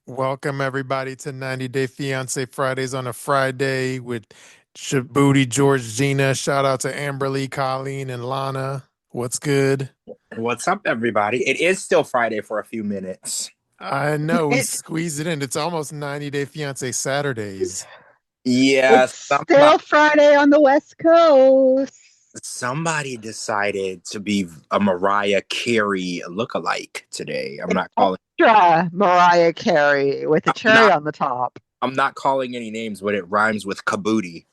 Welcome everybody to 90 Day Fiance Fridays on a Friday with Shabooty, George, Gina. Shout out to Amberlee, Colleen, and Lana. What's good? What's up, everybody? It is still Friday for a few minutes. I know we It squeezed it in. It's almost 90 Day Fiance Saturdays. Yeah, it's still Friday on the West Coast. somebody decided to be a Mariah Carey lookalike today. Extra Mariah Carey with a I'm cherry not on the top. I'm not calling any names, but it rhymes with kabooty.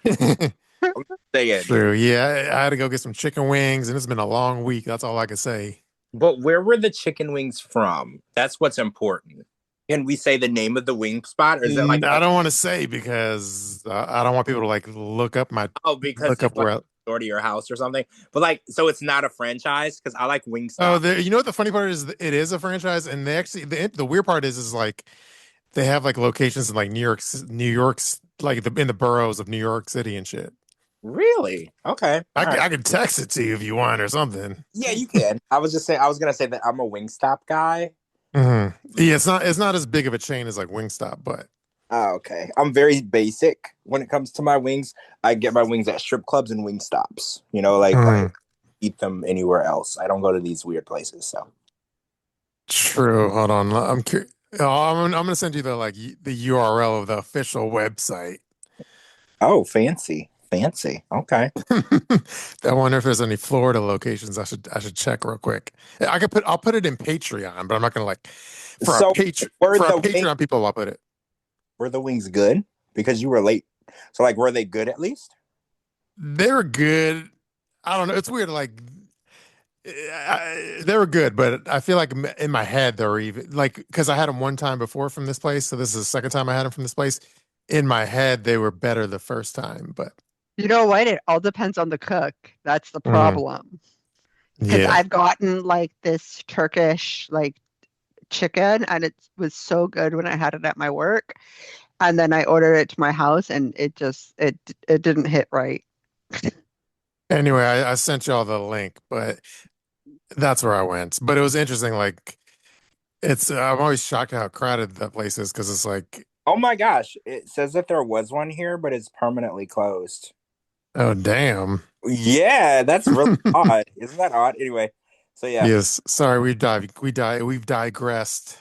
I'm saying. True. Yeah, I had to go get some chicken wings, and it's been a long week. That's all I can say. But where were the chicken wings from? That's what's important. Can we say the name of the wing spot, or is it like I don't want to say because I don't want people to like because look up it's like where. door to your house or something? But like, so it's not a franchise because I like Oh, Wingstop. you know what the funny part is? It is a franchise, and they actually the weird part is like they have like locations in like New York's like in the boroughs of New York City and shit. Really? Okay. All right. I can text it to you if you want or something. Yeah, you can. I was gonna say that I'm a Wingstop guy. Yeah, it's not as big of a chain as like Wingstop, but Oh, okay. I'm very basic when it comes to my wings. I get my wings at strip clubs and wing stops. I mhm. eat them anywhere else. I don't go to these weird places. So, True. Hold on, I'm curious. Oh, I'm gonna send you the like the URL of the official website. oh, fancy, fancy. Okay. I wonder if there's any Florida locations. I should check real quick. I'll put it in Patreon, but I'm not gonna like So, were for our the wing, Patreon people. I'll put it. were the wings good? Because you were late. So, like, were they good at least? They were good. I don't know. It's weird. Like they were good, but I feel like in my head they were even like because I had them one time before from this place, so this is the second time I had them from this place. In my head, they were better the first time, but You know what? It all depends on the cook. That's the mhm, problem. Because yeah. I've gotten like this Turkish like chicken and it was so good when I had it at my work. And then I ordered it to my house and it didn't hit right. Anyway, I sent y'all the link, but that's where I went. But it was interesting. Like it's I'm always shocked how crowded that place is because it's like, Oh my gosh! It says that there was one here, but it's permanently closed. oh damn. Yeah, that's really odd. Isn't that odd? Anyway, so yeah, Yes, sorry, we've digressed.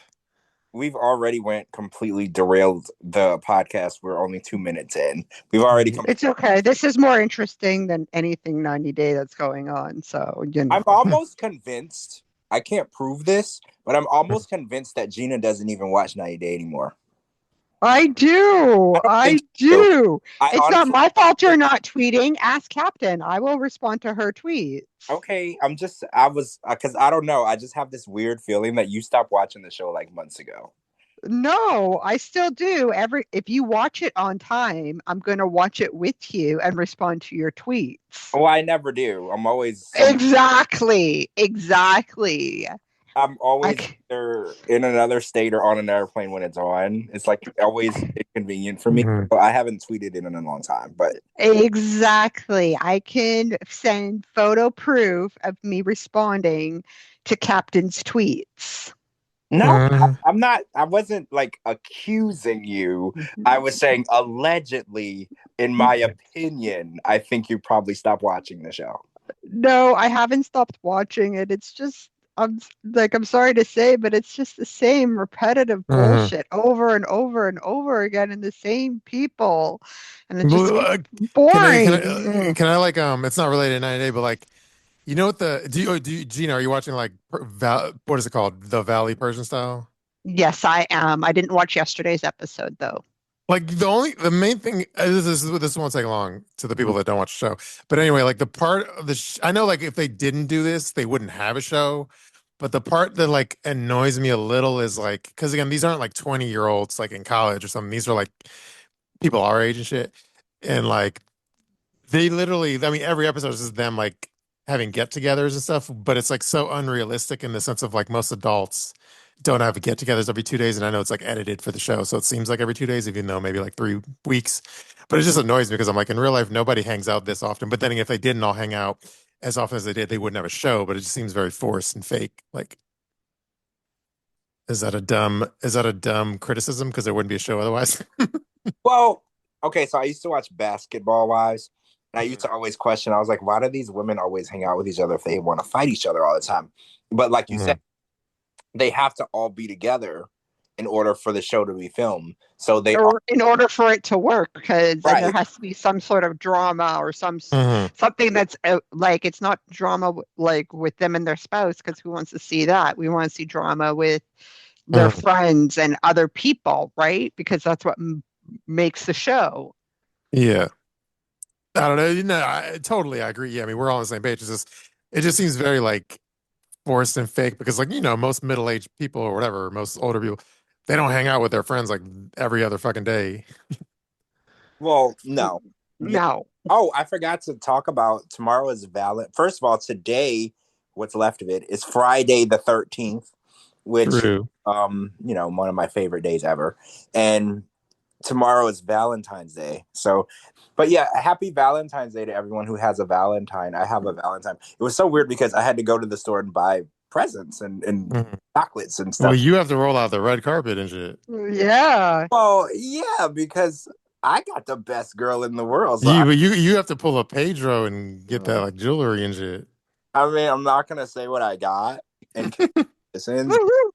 we've already went completely derailed the podcast. We're only 2 minutes in. We've already come. It's okay. This is more interesting than anything 90 Day that's going on. So, you I'm know. almost convinced. I can't prove this, but I'm almost convinced that Gina doesn't even watch 90 Day anymore. I I do. don't think I so. do. I It's not honestly my fault you're not tweeting. Ask Captain. I will respond to her tweets. okay. I was because I don't know. I just have this weird feeling that you stopped watching the show like months ago. No, I still do. If you watch it on time, I'm going to watch it with you and respond to your tweets. Oh, I never do. Exactly. Exactly. I'm I always c- either in another state or on an airplane when it's on. It's like always inconvenient for me. Mhm. But I haven't tweeted in a long time. But exactly. I can send photo proof of me responding to Captain's tweets. no, Mhm. I'm not. I wasn't like accusing you. I was saying allegedly, in my opinion, I think you probably stopped watching the show. No, I haven't stopped watching it. It's just I'm sorry to say, but it's just the same repetitive Mhm. bullshit over and over and over again and the same people. And it just Well, gets boring. can I like it's not related to 90 Day, but like you know what Gina, are you watching like what is it called? The Valley Persian style? Yes, I am. I didn't watch yesterday's episode though. Like the main thing this won't take long to the people that don't watch the show. But anyway, like the part of I know like if they didn't do this, they wouldn't have a show. But the part that like annoys me a little is like because again, these aren't like 20-year-olds like in college or something. These are like people our age and shit. And like they literally, I mean, every episode is them like having get-togethers and stuff, but it's like so unrealistic in the sense of like most adults don't have get-togethers every 2 days, and I know it's like edited for the show, so it seems like every 2 days, even though maybe like 3 weeks. But it just annoys me because I'm like, in real life, nobody hangs out this often. But then if they didn't all hang out as often as they did, they wouldn't have a show. But it just seems very forced and fake. Like, Is that a dumb criticism? Because there wouldn't be a show otherwise. Well, okay, so I used to watch Basketball Wives, and I used Mhm. to always question. I was like, why do these women always hang out with each other if they want to fight each other all the time? But like you said, Mhm. they have to all be together in order for the show to be filmed. So they are Or in order for it to work, because then there right, has to be some sort of drama or Mhm. something that's like it's not drama like with them and their spouse, because who wants to see that? We want to see drama with their Mhm. friends and other people, right? Because that's what makes the show. Yeah. I don't know. I agree. Yeah, I mean, we're all on the same page. It just seems very like forced and fake because, like, most middle-aged people or whatever, most older people, they don't hang out with their friends like every other fucking day. well, no. Yeah. No. Oh, I forgot to talk about tomorrow is valid. First of all, today, what's left of it is Friday the 13th, which True. one of my favorite days ever. And tomorrow is Valentine's Day. So, but yeah, happy Valentine's Day to everyone who has a Valentine. I have a Valentine. It was so weird because I had to go to the store and buy presents and Mhm. chocolates and Well, stuff. you have to roll out the red carpet and shit. Yeah. Well, yeah, because I got the best girl in the world. So You have to pull a Pedro and get that like jewelry and shit. I mean, I'm not gonna say what I got in case it listens. Woohoo.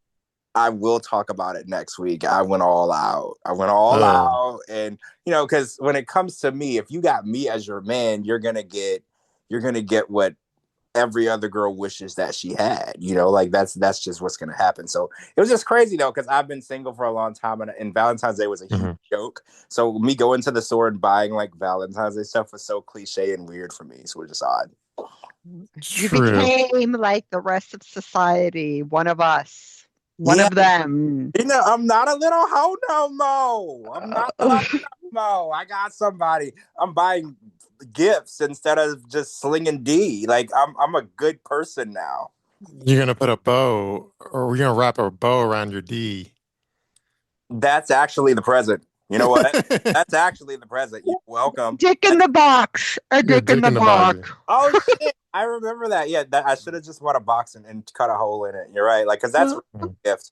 I will talk about it next week. I went all out. I went all Um, out, and because when it comes to me, if you got me as your man, you're gonna get what every other girl wishes that she had. Like that's just what's gonna happen. So it was just crazy though, because I've been single for a long time, and Valentine's Day was a huge mhm. joke. So me going to the store and buying like Valentine's Day stuff was so cliche and weird for me. So it was just odd. You True. became like the rest of society, one of us, one Yeah, of them. I'm not a little hoe no more. I'm not a little Uh, no. I got somebody. I'm buying gifts instead of just slinging D. Like I'm a good person now. You're gonna put a bow, or we're gonna wrap a bow around your D. That's actually the present. You know what? That's actually the present. You're welcome. Dick in That's, the box. A Your dick in dick the in the box. box. oh shit! I remember that. Yeah, I should have just bought a box and cut a hole in it. You're right. Like, cause that's Mhm. a gift.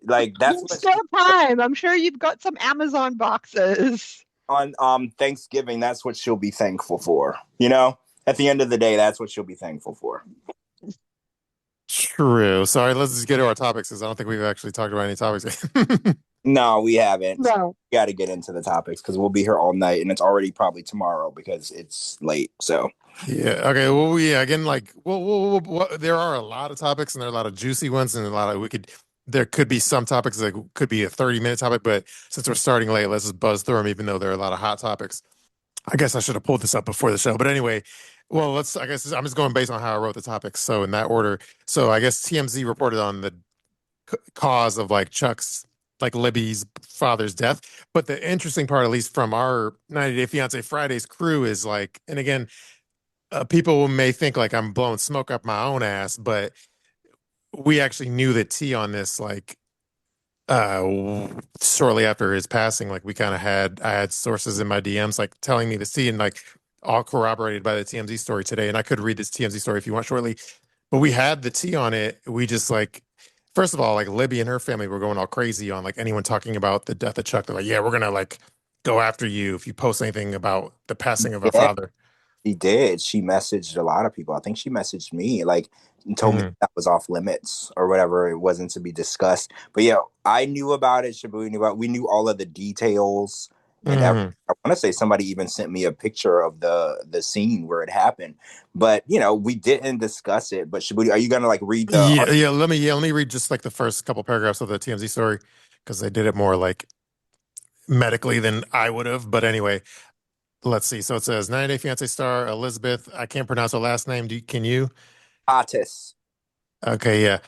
Like that's There's what still time. I'm sure you've got some Amazon boxes. on Thanksgiving. That's what she'll be thankful for. At the end of the day, that's what she'll be thankful for. True. Sorry, let's just get to our topics because I don't think we've actually talked about any topics. No, we haven't. So No. we got to get into the topics because we'll be here all night, and it's already probably tomorrow because it's late. So Yeah. Okay. Well, yeah. Again, like, there are a lot of topics, and there are a lot of juicy ones, and a lot of There could be some topics that could be a 30-minute topic, but since we're starting late, let's just buzz through them, even though there are a lot of hot topics. I guess I should have pulled this up before the show, but anyway. Well, I guess I'm just going based on how I wrote the topics. So in that order. So I guess TMZ reported on the cause of like Chuck's, like Libby's father's death. But the interesting part, at least from our 90 Day Fiance Fridays crew, is like, and again, people may think like I'm blowing smoke up my own ass, but we actually knew the tea on this like shortly after his passing. Like I had sources in my DMs like telling me the tea and like all corroborated by the TMZ story today. And I could read this TMZ story if you want shortly, but we had the tea on it. We just like, first of all, like Libby and her family were going all crazy on like anyone talking about the death of Chuck. They're like, yeah, we're gonna like go after you if you post anything about the passing of our yeah, father. she did. She messaged a lot of people. I think she messaged me like and told me Mhm. that was off limits or whatever. It wasn't to be discussed. But yeah, I knew about it. Shabooty knew about. We knew all of the details and everything. Mhm. I want to say somebody even sent me a picture of the scene where it happened. But we didn't discuss it. But Shabooty, are you gonna like read the Yeah, yeah. Let me read just like the first couple paragraphs of the TMZ story because they did it more like medically than I would have. But anyway, let's see. So it says 90 Day Fiance star Elizabeth. I can't pronounce her last name. Can you? artist? Okay, yeah.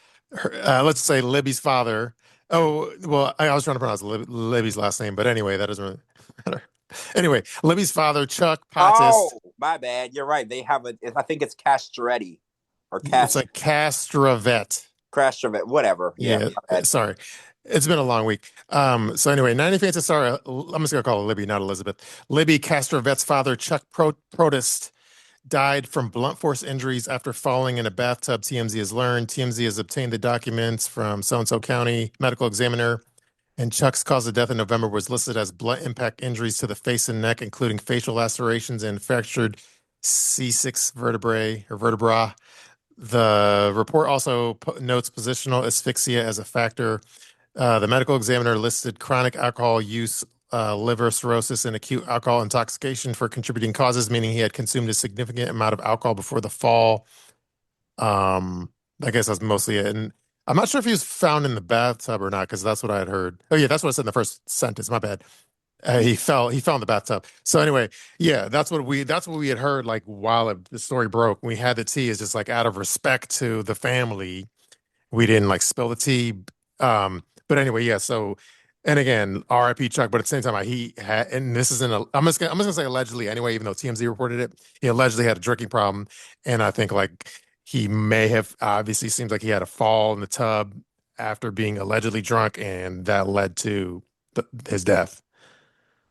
Let's say Libby's father. Oh, well, I was trying to pronounce Libby's last name, but anyway, that doesn't really matter. Anyway, Libby's father, Chuck Oh, Pottis. my bad. You're right. They have a. I think it's Castretti or It's like Castravet. Castrevet, whatever. Yeah. Yeah, My bad. sorry. It's been a long week. So anyway, 90 Fancy Star, I'm just gonna call her Libby, not Elizabeth. Libby Castrovet's father, Chuck Protest, died from blunt force injuries after falling in a bathtub, TMZ has learned. TMZ has obtained the documents from so-and-so county medical examiner, and Chuck's cause of death in November was listed as blunt impact injuries to the face and neck, including facial lacerations and fractured C6 vertebrae or vertebra. The report also notes positional asphyxia as a factor. The medical examiner listed chronic alcohol use, liver cirrhosis, and acute alcohol intoxication for contributing causes, meaning he had consumed a significant amount of alcohol before the fall. Um, I guess that's mostly it. And I'm not sure if he was found in the bathtub or not, because that's what I had heard. Oh yeah, that's what it said in the first sentence. My bad. He fell in the bathtub. So anyway, yeah, that's what we had heard like while the story broke. We had the tea is just like out of respect to the family, we didn't like spill the tea. But anyway, yeah. So, and again, R.I.P. Chuck. But at the same time, he had, and this isn't a. I'm just gonna say allegedly anyway, even though TMZ reported it. He allegedly had a drinking problem, and I think like he may have obviously seems like he had a fall in the tub after being allegedly drunk, and that led to his death.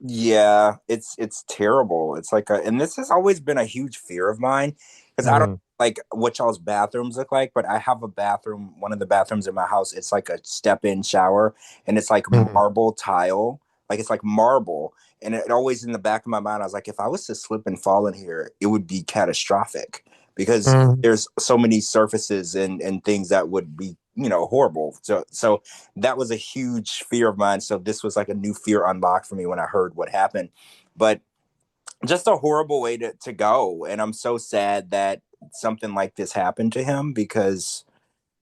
Yeah, it's terrible. It's like and this has always been a huge fear of mine because I don't Mm, like what y'all's bathrooms look like, but I have a bathroom, one of the bathrooms in my house, it's like a step-in shower and it's like mm, marble tile, like it's like marble. And it always in the back of my mind, I was like, if I was to slip and fall in here, it would be catastrophic because mm, there's so many surfaces and things that would be, horrible. So that was a huge fear of mine. So this was like a new fear unlocked for me when I heard what happened. But just a horrible way to go. And I'm so sad that something like this happened to him because,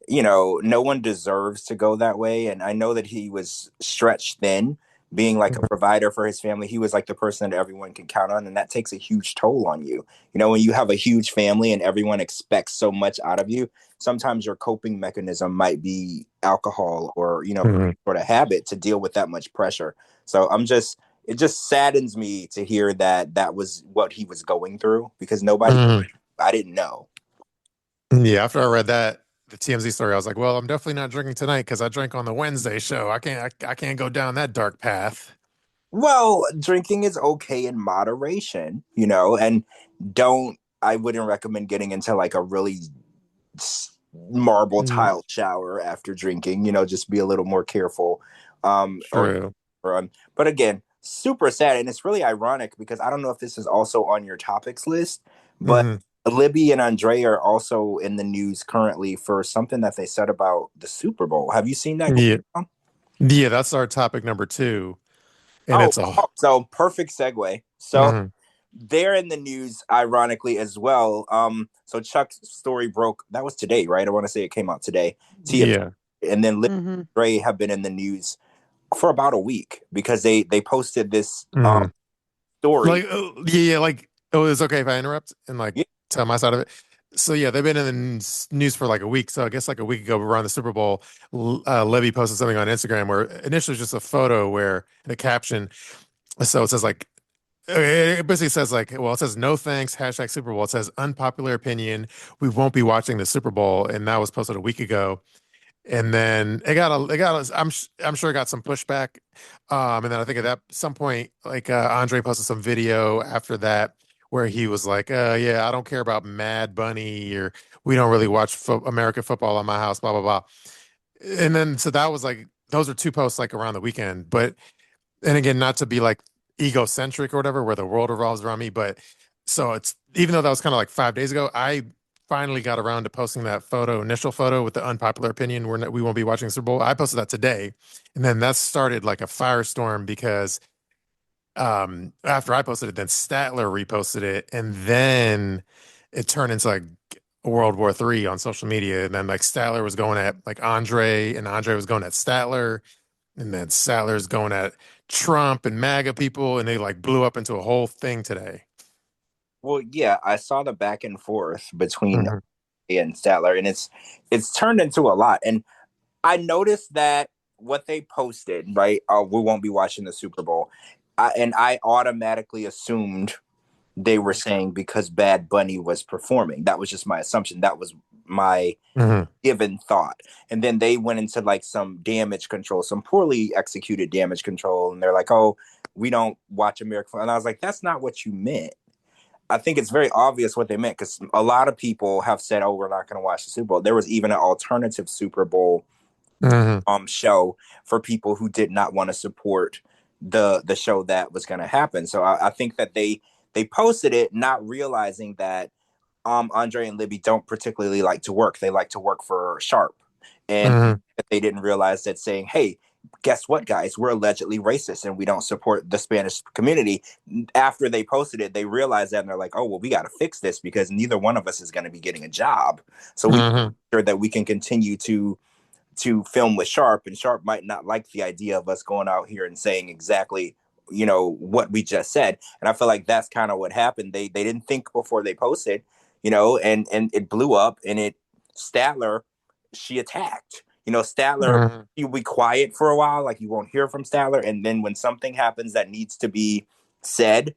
no one deserves to go that way. And I know that he was stretched thin, being like a mm, provider for his family. He was like the person that everyone can count on. And that takes a huge toll on you. When you have a huge family and everyone expects so much out of you, sometimes your coping mechanism might be alcohol or, mm, sort of habit to deal with that much pressure. So it just saddens me to hear that that was what he was going through because mm. I didn't know. Yeah, after I read that the TMZ story, I was like, well, I'm definitely not drinking tonight because I drank on the Wednesday show. I can't go down that dark path. Well, drinking is okay in moderation, and I wouldn't recommend getting into like a really marble Mm, tile shower after drinking, just be a little more careful. Or, true. but again, super sad. And it's really ironic because I don't know if this is also on your topics list, but Hmm. Libby and Andre are also in the news currently for something that they said about the Super Bowl. Have you seen that go Yeah. on? Yeah, that's our topic number two. And Oh, it's a so perfect segue. So mhm. they're in the news, ironically, as well. So Chuck's story broke. That was today, right? I want to say it came out today. TMZ, Yeah. and then Liv Hmm. and Dre have been in the news for about a week because they posted this Mhm. story. Like yeah, like oh, it's okay if I interrupt and like Yeah, tell my side of it. So yeah, they've been in the news for like a week. So I guess like a week ago, around the Super Bowl, Levy posted something on Instagram where initially it was just a photo where the caption. So it says like it basically says like, well, it says no thanks, hashtag Super Bowl. It says unpopular opinion. We won't be watching the Super Bowl, and that was posted a week ago. And then I'm sure it got some pushback. And then I think at that some point, like Andre posted some video after that where he was like, yeah, I don't care about Mad Bunny or we don't really watch American football on my house, blah blah blah. And then so that was like those are two posts like around the weekend. But and again, not to be like egocentric or whatever, where the world revolves around me, but so it's even though that was kind of like 5 days ago, I finally got around to posting that initial photo with the unpopular opinion we won't be watching the Super Bowl. I posted that today, and then that started like a firestorm because after I posted it, then Statler reposted it, and then it turned into like World War III on social media, and then like Statler was going at like Andre, and Andre was going at Statler, and then Statler's going at Trump and MAGA people, and they like blew up into a whole thing today. well, yeah, I saw the back and forth between Hmm. and Statler, and it's turned into a lot. And I noticed that what they posted, right? We won't be watching the Super Bowl, and I automatically assumed they were saying because Bad Bunny was performing. That was just my assumption. That was my Hmm. given thought. And then they went into like some damage control, some poorly executed damage control. And they're like, oh, we don't watch American. And I was like, that's not what you meant. I think it's very obvious what they meant because a lot of people have said, "Oh, we're not going to watch the Super Bowl." There was even an alternative Super Bowl Hmm. show for people who did not want to support the show that was going to happen. So I think that they posted it, not realizing that Andre and Libby don't particularly like to work. They like to work for Sharp, and Hmm. they didn't realize that saying, "Hey, guess what, guys? We're allegedly racist and we don't support the Spanish community." After they posted it, they realized that and they're like, "Oh, well, we got to fix this because neither one of us is going to be getting a job. So we Hmm. sure that we can continue to film with Sharp, and Sharp might not like the idea of us going out here and saying exactly, what we just said." And I feel like that's kind of what happened. They didn't think before they posted, and it blew up. And Statler, she attacked. Statler, Hmm. he'll be quiet for a while, like you won't hear from Statler, and then when something happens that needs to be said,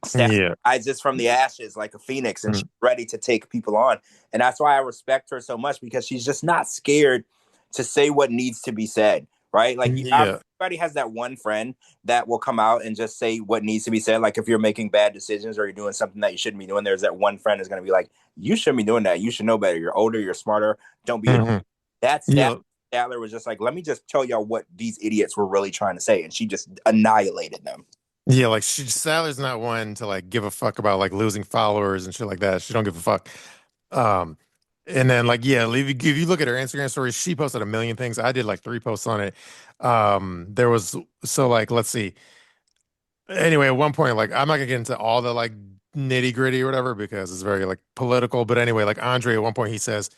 Statler Yeah. rises from the ashes like a phoenix, and she's Mm. ready to take people on. And that's why I respect her so much, because she's just not scared to say what needs to be said, right? Like, Yeah. everybody has that one friend that will come out and just say what needs to be said. Like, if you're making bad decisions or you're doing something that you shouldn't be doing, there's that one friend that's going to be like, "You shouldn't be doing that. You should know better. You're older. You're smarter. Don't be an." Hmm. That's Yeah. Statler was just like, "Let me just tell y'all what these idiots were really trying to say," and she just annihilated them. Yeah, like Sally's not one to like give a fuck about like losing followers and shit like that. She don't give a fuck. Um, and then like yeah, if you look at her Instagram stories, she posted a million things. I did like three posts on it. There was so like let's see. Anyway, at one point, like I'm not gonna get into all the like nitty gritty or whatever because it's very like political. But anyway, like Andre at one point he says,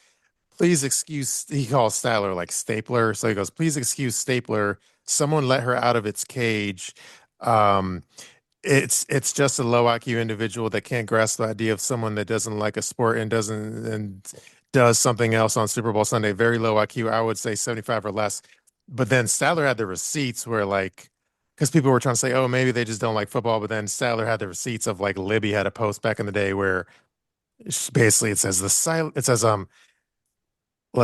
"Please excuse." He calls Styler like Stapler, so he goes, "Please excuse Stapler. Someone let her out of its cage." Um, it's just a low IQ individual that can't grasp the idea of someone that doesn't like a sport and does something else on Super Bowl Sunday. Very low IQ. I would say 75 or less. But then Statler had the receipts where like because people were trying to say, oh, maybe they just don't like football. But then Statler had the receipts of like Libby had a post back in the day where basically it says let's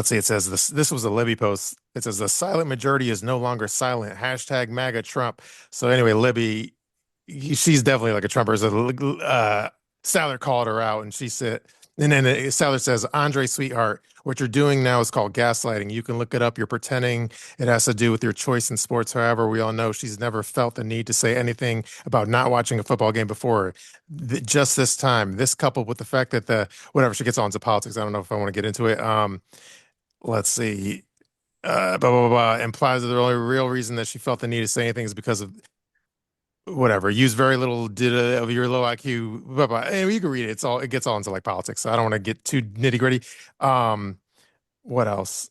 see, it says this was a Libby post. It says the silent majority is no longer silent. Hashtag MAGA Trump. So anyway, Libby she's definitely like a Trumper. So Statler called her out, and she said, and then Statler says, "Andre, sweetheart, what you're doing now is called gaslighting. You can look it up. You're pretending it has to do with your choice in sports. However, we all know she's never felt the need to say anything about not watching a football game before. Just this time, this coupled with the fact that the whatever she gets on to politics. I don't know if I want to get into it. Let's see." Blah, blah, blah, blah, implies that the only real reason that she felt the need to say anything is because of whatever. Use very little did of your low IQ. Blah, blah. And you can read it. It gets all into like politics. So I don't want to get too nitty gritty. Um, what else?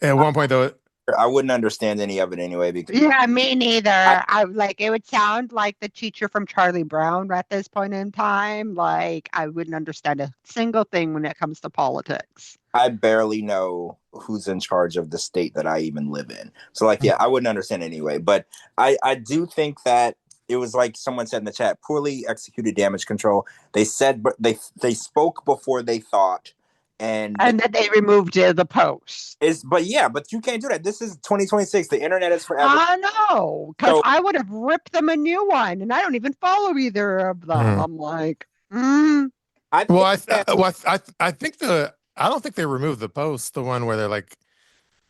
At one point though, I wouldn't understand any of it anyway because Yeah, me neither. I, I like it would sound like the teacher from Charlie Brown at this point in time. Like I wouldn't understand a single thing when it comes to politics. I barely know who's in charge of the state that I even live in. So like, yeah, I wouldn't understand anyway. But I do think that it was like someone said in the chat, poorly executed damage control. They said, but they spoke before they thought, and And then they removed the post. but yeah, but you can't do that. This is 2026. The internet is forever. I know, because So I would have ripped them a new one, and I don't even follow either of them. mm. I'm like, I Well, think that I think I don't think they removed the post, the one where they're like,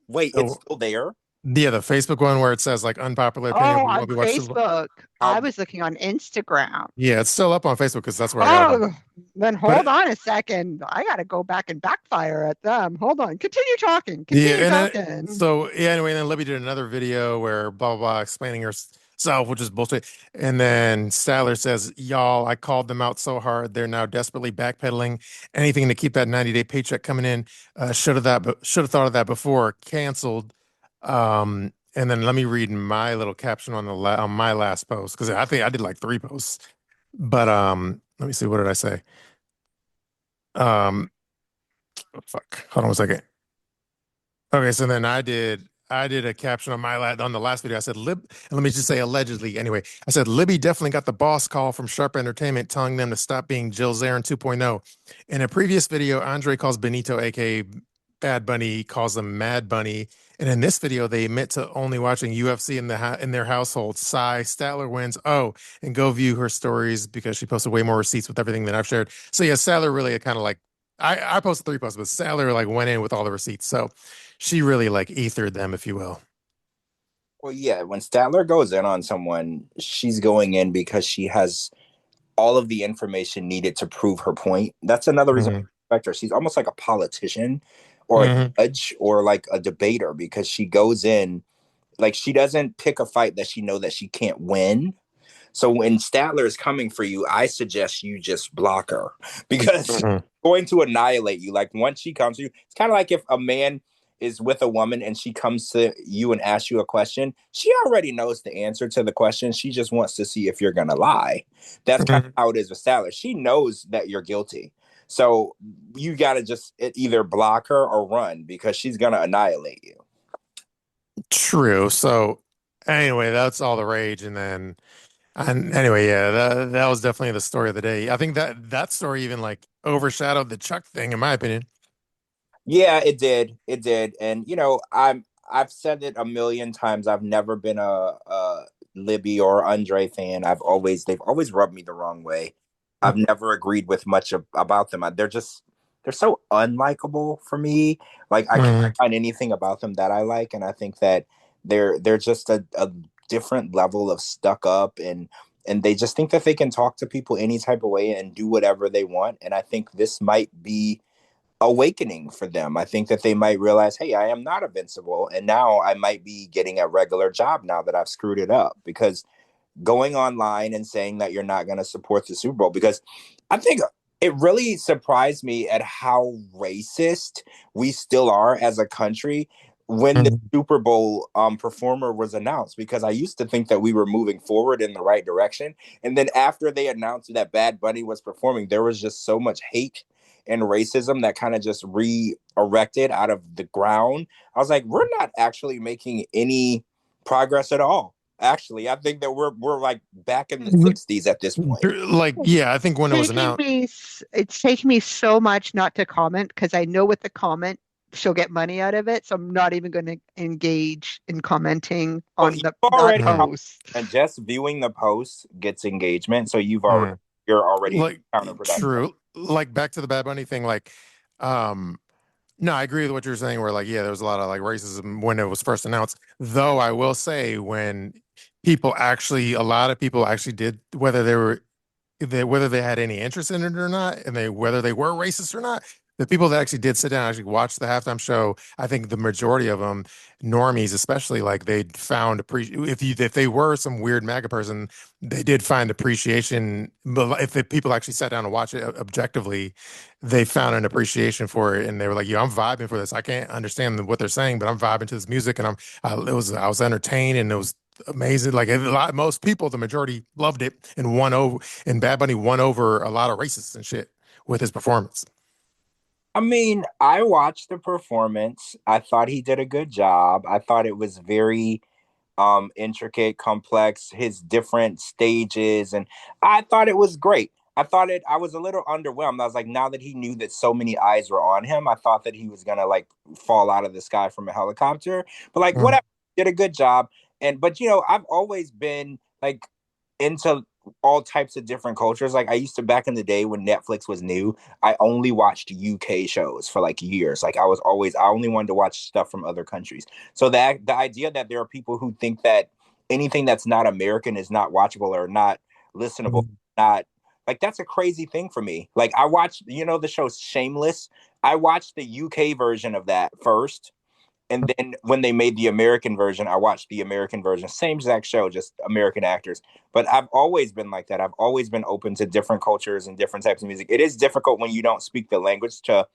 wait, it's oh, still there. yeah, the Facebook one where it says like unpopular opinion. oh, We on won't be watching Super Bowl. Facebook. I How was looking on Instagram. Yeah, it's still up on Facebook because that's where I got it from. Oh, then hold But on a second. I got to go back and backfire at them. Hold on. Continue talking. yeah, Continue and then talking. so yeah, anyway, then Libby did another video where blah blah blah explaining herself, which is bullshit. And then Statler says, "Y'all, I called them out so hard. They're now desperately backpedaling. Anything to keep that 90-day paycheck coming in. Should have thought of that before. Canceled." And then let me read my little caption on on my last post because I think I did like three posts. But let me see, what did I say? Um, oh, fuck. Hold on a second. Okay, so then I did a caption on on the last video. I said and let me just say allegedly anyway. I said Libby definitely got the boss call from Sharp Entertainment telling them to stop being Jill Zarin 2.0. In a previous video, Andre calls Benito, aka Bad Bunny, calls him Mad Bunny, And in this video, they admit to only watching UFC in their household. Sigh, Statler wins. Oh, and go view her stories because she posted way more receipts with everything than I've shared. So yeah, Statler really kind of like I posted 3 posts, but Statler like went in with all the receipts. So she really like ethered them, if you will. Well, yeah, when Statler goes in on someone, she's going in because she has all of the information needed to prove her point. That's another reason Hmm. I respect her. She's almost like a politician or a Hmm. judge or like a debater because she goes in like she doesn't pick a fight that she know that she can't win. So when Statler is coming for you, I suggest you just block her because she's Hmm. going to annihilate you. Like once she comes to you, it's kind of like if a man is with a woman and she comes to you and asks you a question, she already knows the answer to the question. She just wants to see if you're going to lie. That's kind of Hmm. how it is with Statler. She knows that you're guilty. So you got to just either block her or run because she's going to annihilate you. True. So anyway, that's all the rage, and anyway, yeah, that was definitely the story of the day. I think that story even like overshadowed the Chuck thing, in my opinion. Yeah, it did. It did. And I've said it a million times. I've never been a Libby or Andre fan. They've always rubbed me the wrong way. I've never agreed with much about them. They're so unlikable for me. Like I can't Mhm. find anything about them that I like, and I think that they're just a different level of stuck up and they just think that they can talk to people any type of way and do whatever they want. And I think this might be awakening for them. I think that they might realize, hey, I am not invincible. And now I might be getting a regular job now that I've screwed it up. Because going online and saying that you're not going to support the Super Bowl, because I think it really surprised me at how racist we still are as a country when the Mhm. Super Bowl performer was announced, because I used to think that we were moving forward in the right direction. And then after they announced that Bad Bunny was performing, there was just so much hate and racism that kind of just re-erected out of the ground. I was like, we're not actually making any progress at all. Actually, I think that we're like back in the 60s at this point. Like, yeah, I think when it was Taking announced, me, it's taking me so much not to comment because I know with the comment she'll get money out of it. So I'm not even going to engage in commenting Well, on you've the that already mm, post. and just viewing the post gets engagement, so mm, you're already like counterproductive. true, like back to the Bad Bunny thing, like, um, no, I agree with what you're saying. Where like, yeah, there was a lot of like racism when it was first announced. Though I will say, when a lot of people actually did, whether they had any interest in it or not, and whether they were racist or not. The people that actually did sit down and actually watch the halftime show, I think the majority of them, normies especially, like they found if they were some weird MAGA person, they did find appreciation. But if the people actually sat down and watched it objectively, they found an appreciation for it, and they were like, "Yo, I'm vibing for this. I can't understand what they're saying, but I'm vibing to this music, and I was entertained, and it was amazing. Like most people, the majority loved it and won over, and Bad Bunny won over a lot of racists and shit with his performance. I mean, I watched the performance. I thought he did a good job. I thought it was very intricate, complex, his different stages, and I thought it was great. I was a little underwhelmed. I was like, now that he knew that so many eyes were on him, I thought that he was gonna like fall out of the sky from a helicopter. But like Mm, whatever, did a good job. And but I've always been like into all types of different cultures. Like I used to back in the day when Netflix was new, I only watched UK shows for like years. Like I only wanted to watch stuff from other countries. So that the idea that there are people who think that anything that's not American is not watchable or not listenable, mm, not like that's a crazy thing for me. Like I watched, the show Shameless. I watched the UK version of that first. And then when they made the American version, I watched the American version. Same exact show, just American actors. But I've always been like that. I've always been open to different cultures and different types of music. It is difficult when you don't speak the language to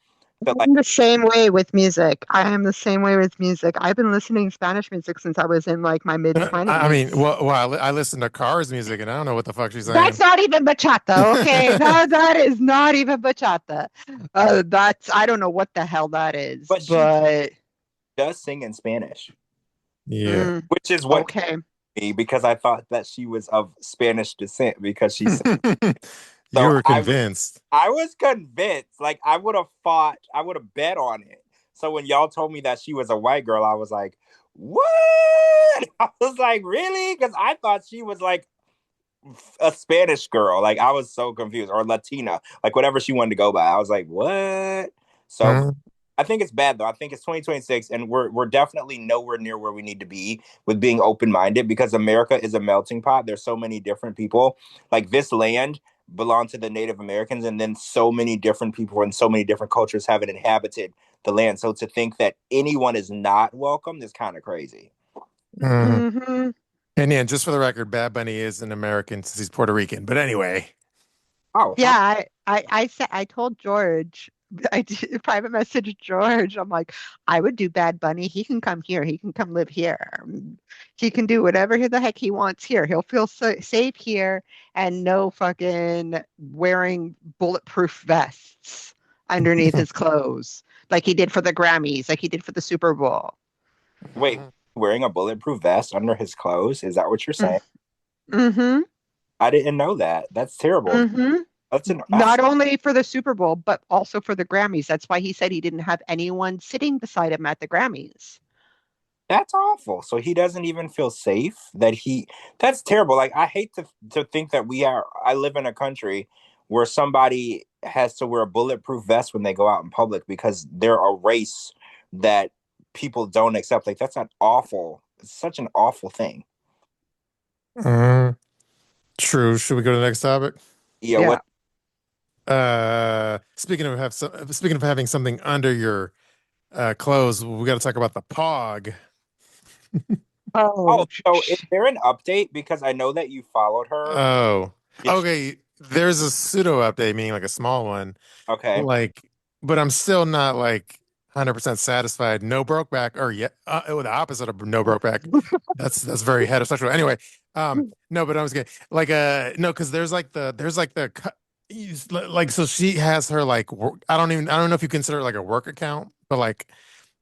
like I'm the same way with music. I am the same way with music. I've been listening to Spanish music since I was in like my mid I mean, 20s. well, I listen to Cars music, and I don't know what the fuck she's That's saying. not even bachata, okay? That is not even bachata. That's I don't know what the hell that is, but she but does sing in Spanish, Yeah. mm, which is what okay. me because I thought that she was of Spanish descent because she's You so were convinced. I was convinced. Like I would have bet on it. So when y'all told me that she was a white girl, I was like, what? I was like, really? Because I thought she was like a Spanish girl. Like I was so confused, or Latina, like whatever she wanted to go by. I was like, what? So Mm, I think it's bad though. I think it's 2026, and we're definitely nowhere near where we need to be with being open minded because America is a melting pot. There's so many different people. Like this land belonged to the Native Americans, and then so many different people and so many different cultures haven't inhabited the land. So to think that anyone is not welcome is kind of crazy. mm. Hmm. And yeah, just for the record, Bad Bunny is an American since he's Puerto Rican. But anyway, Oh, Yeah, I said I told George, I did, private message George. I'm like, I would do Bad Bunny. He can come here. He can come live here. He can do whatever the heck he wants here. He'll feel safe here and no fucking wearing bulletproof vests underneath his clothes like he did for the Grammys, like he did for the Super Bowl. wait, wearing a bulletproof vest under his clothes? Is that what you're saying? Mm-hmm. I didn't know that. That's terrible. Mm-hmm. That's an Not only for the Super Bowl, but also for the Grammys. That's why he said he didn't have anyone sitting beside him at the Grammys. that's awful. So he doesn't even feel safe that he that's terrible. Like I hate to think that I live in a country where somebody has to wear a bulletproof vest when they go out in public because they're a race that people don't accept. Like that's an awful, it's such an awful thing. Mm, true. Should we go to the next topic? Yeah, Yeah. what Speaking of having something under your clothes, we got to talk about the pog. Oh, oh, so is there an update? Because I know that you followed her. Oh, Did she, okay. There's a pseudo update, meaning like a small one. okay. Like, but I'm still not like 100% satisfied. No broke back, or yeah, the opposite of no broke back. That's very heterosexual. Anyway, no, but I was getting like no, because there's like the like so she has her like I don't know if you consider it like a work account, but like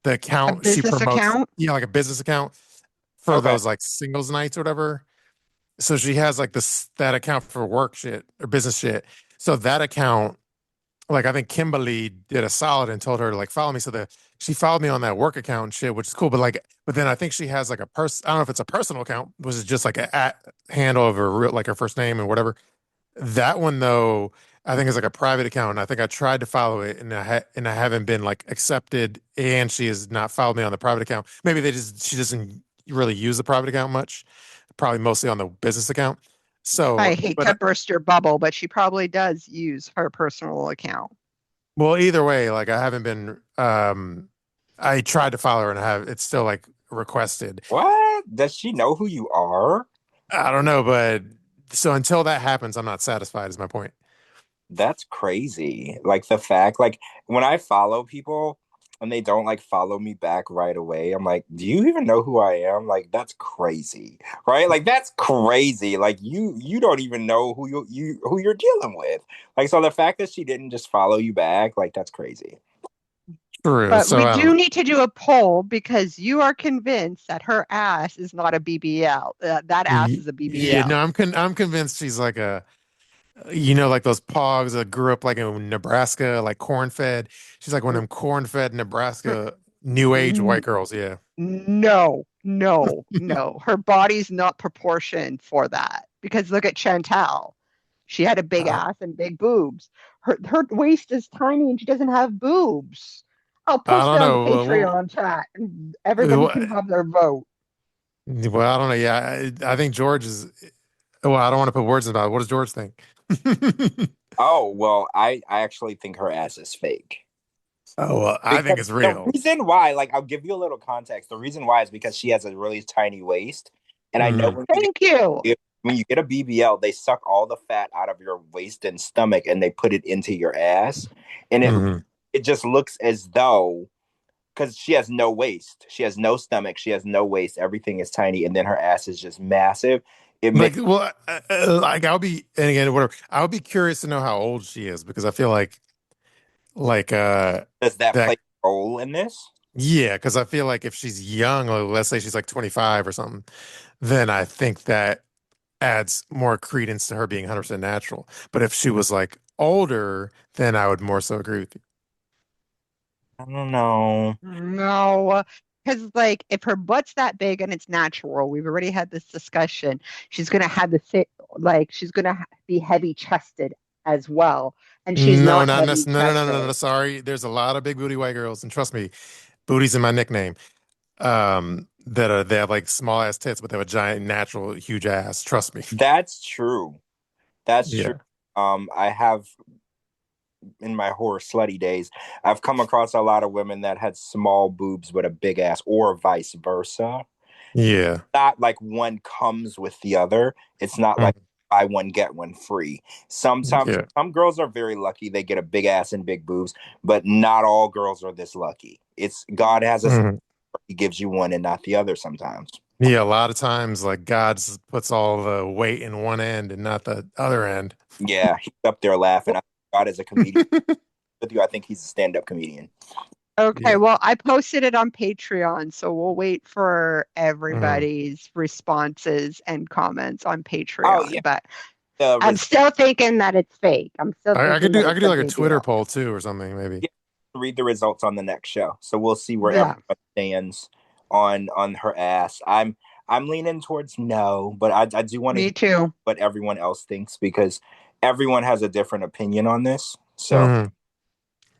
the a account she business promotes, account? like a business account for Okay. those like singles nights or whatever. So she has like this that account for work shit or business shit. So that account, like I think Kimberly did a solid and told her to like follow me. So that she followed me on that work account and shit, which is cool. But then I think she has like a I don't know if it's a personal account, which is just like a at handle of her real, like her first name and whatever. That one though, I think is like a private account. And I think I tried to follow it and I haven't been like accepted. And she has not followed me on the private account. Maybe she doesn't really use the private account much. Probably mostly on the business account. I So, hate but to burst your bubble, but she probably does use her personal account. well, either way, like I haven't been. I tried to follow her and I have. It's still like requested. What? Does she know who you are? I don't know, but so until that happens, I'm not satisfied. Is my point. That's crazy. Like the fact, like when I follow people and they don't like follow me back right away, I'm like, do you even know who I am? Like that's crazy, right? Like that's crazy. Like you don't even know who you're dealing with. Like so the fact that she didn't just follow you back, like that's crazy. True. But So we I do don't. need to do a poll because you are convinced that her ass is not a BBL. That ass is a Yeah, no, BBL. I'm convinced she's like a like those pogs that grew up like in Nebraska, like corn fed. She's like one of them corn fed Nebraska new age white N- girls. Yeah. No, no, no. Her body's not proportioned for that. Because look at Chantel. She had a big Uh, ass and big boobs. Her waist is tiny and she doesn't have boobs. I'll I post it don't on the know. Patreon chat and everybody Well, can have their vote. well, I don't know. Yeah, I think George is. Well, I don't want to put words in about it. What does George think? Oh, well, I actually think her ass is fake. Oh, well, I Because think it's the real. reason why, like, I'll give you a little context. The reason why is because she has a really tiny waist, and I know Mm. Thank you. when you get a BBL, they suck all the fat out of your waist and stomach, and they put it into your ass, and Mm. it just looks as though because she has no waist, she has no stomach, she has no waist, everything is tiny, and then her ass is just massive. It Like, makes well, like I'll be, and again, whatever. I'll be curious to know how old she is because I feel like, does that play that, a role in this? yeah, because I feel like if she's young, like, let's say she's like 25 or something, then I think that adds more credence to her being 100% natural. But if she was like older, then I would more so agree with you. I don't know. No, because like if her butt's that big and it's natural, we've already had this discussion. She's gonna have the like she's gonna be heavy chested as well, and she's No, not not heavy necessarily. No, no, no, no, no. chested. Sorry. There's a lot of big booty white girls, and trust me, booty's in my nickname. They have like small ass tits, but they have a giant, natural, huge ass. Trust me. That's true. That's true. Yeah. I have in my horror slutty days, I've come across a lot of women that had small boobs but a big ass, or vice versa. Yeah. Not like one comes with the other. It's not like Mm, buy one get one free. Sometimes yeah. some girls are very lucky; they get a big ass and big boobs, but not all girls are this lucky. It's God has a Mhm. he gives you one and not the other sometimes. Yeah. A lot of times, like puts all the weight in one end and not the other end. Yeah, he's up there laughing. God is a comedian with you. I think he's a stand-up comedian. Okay, Yeah. well, I posted it on Patreon, so we'll wait for Mhm. everybody's responses and comments on Oh yeah, Patreon. But the I'm still thinking that it's fake. I'm still thinking that I it's could a do like a Twitter video. poll too or something maybe. yeah, read the results on the next show. So we'll see where Yeah, everyone stands on her ass. I'm leaning towards no, but I do want to me hear too. what everyone else thinks because everyone has a different opinion on this. So Mhm.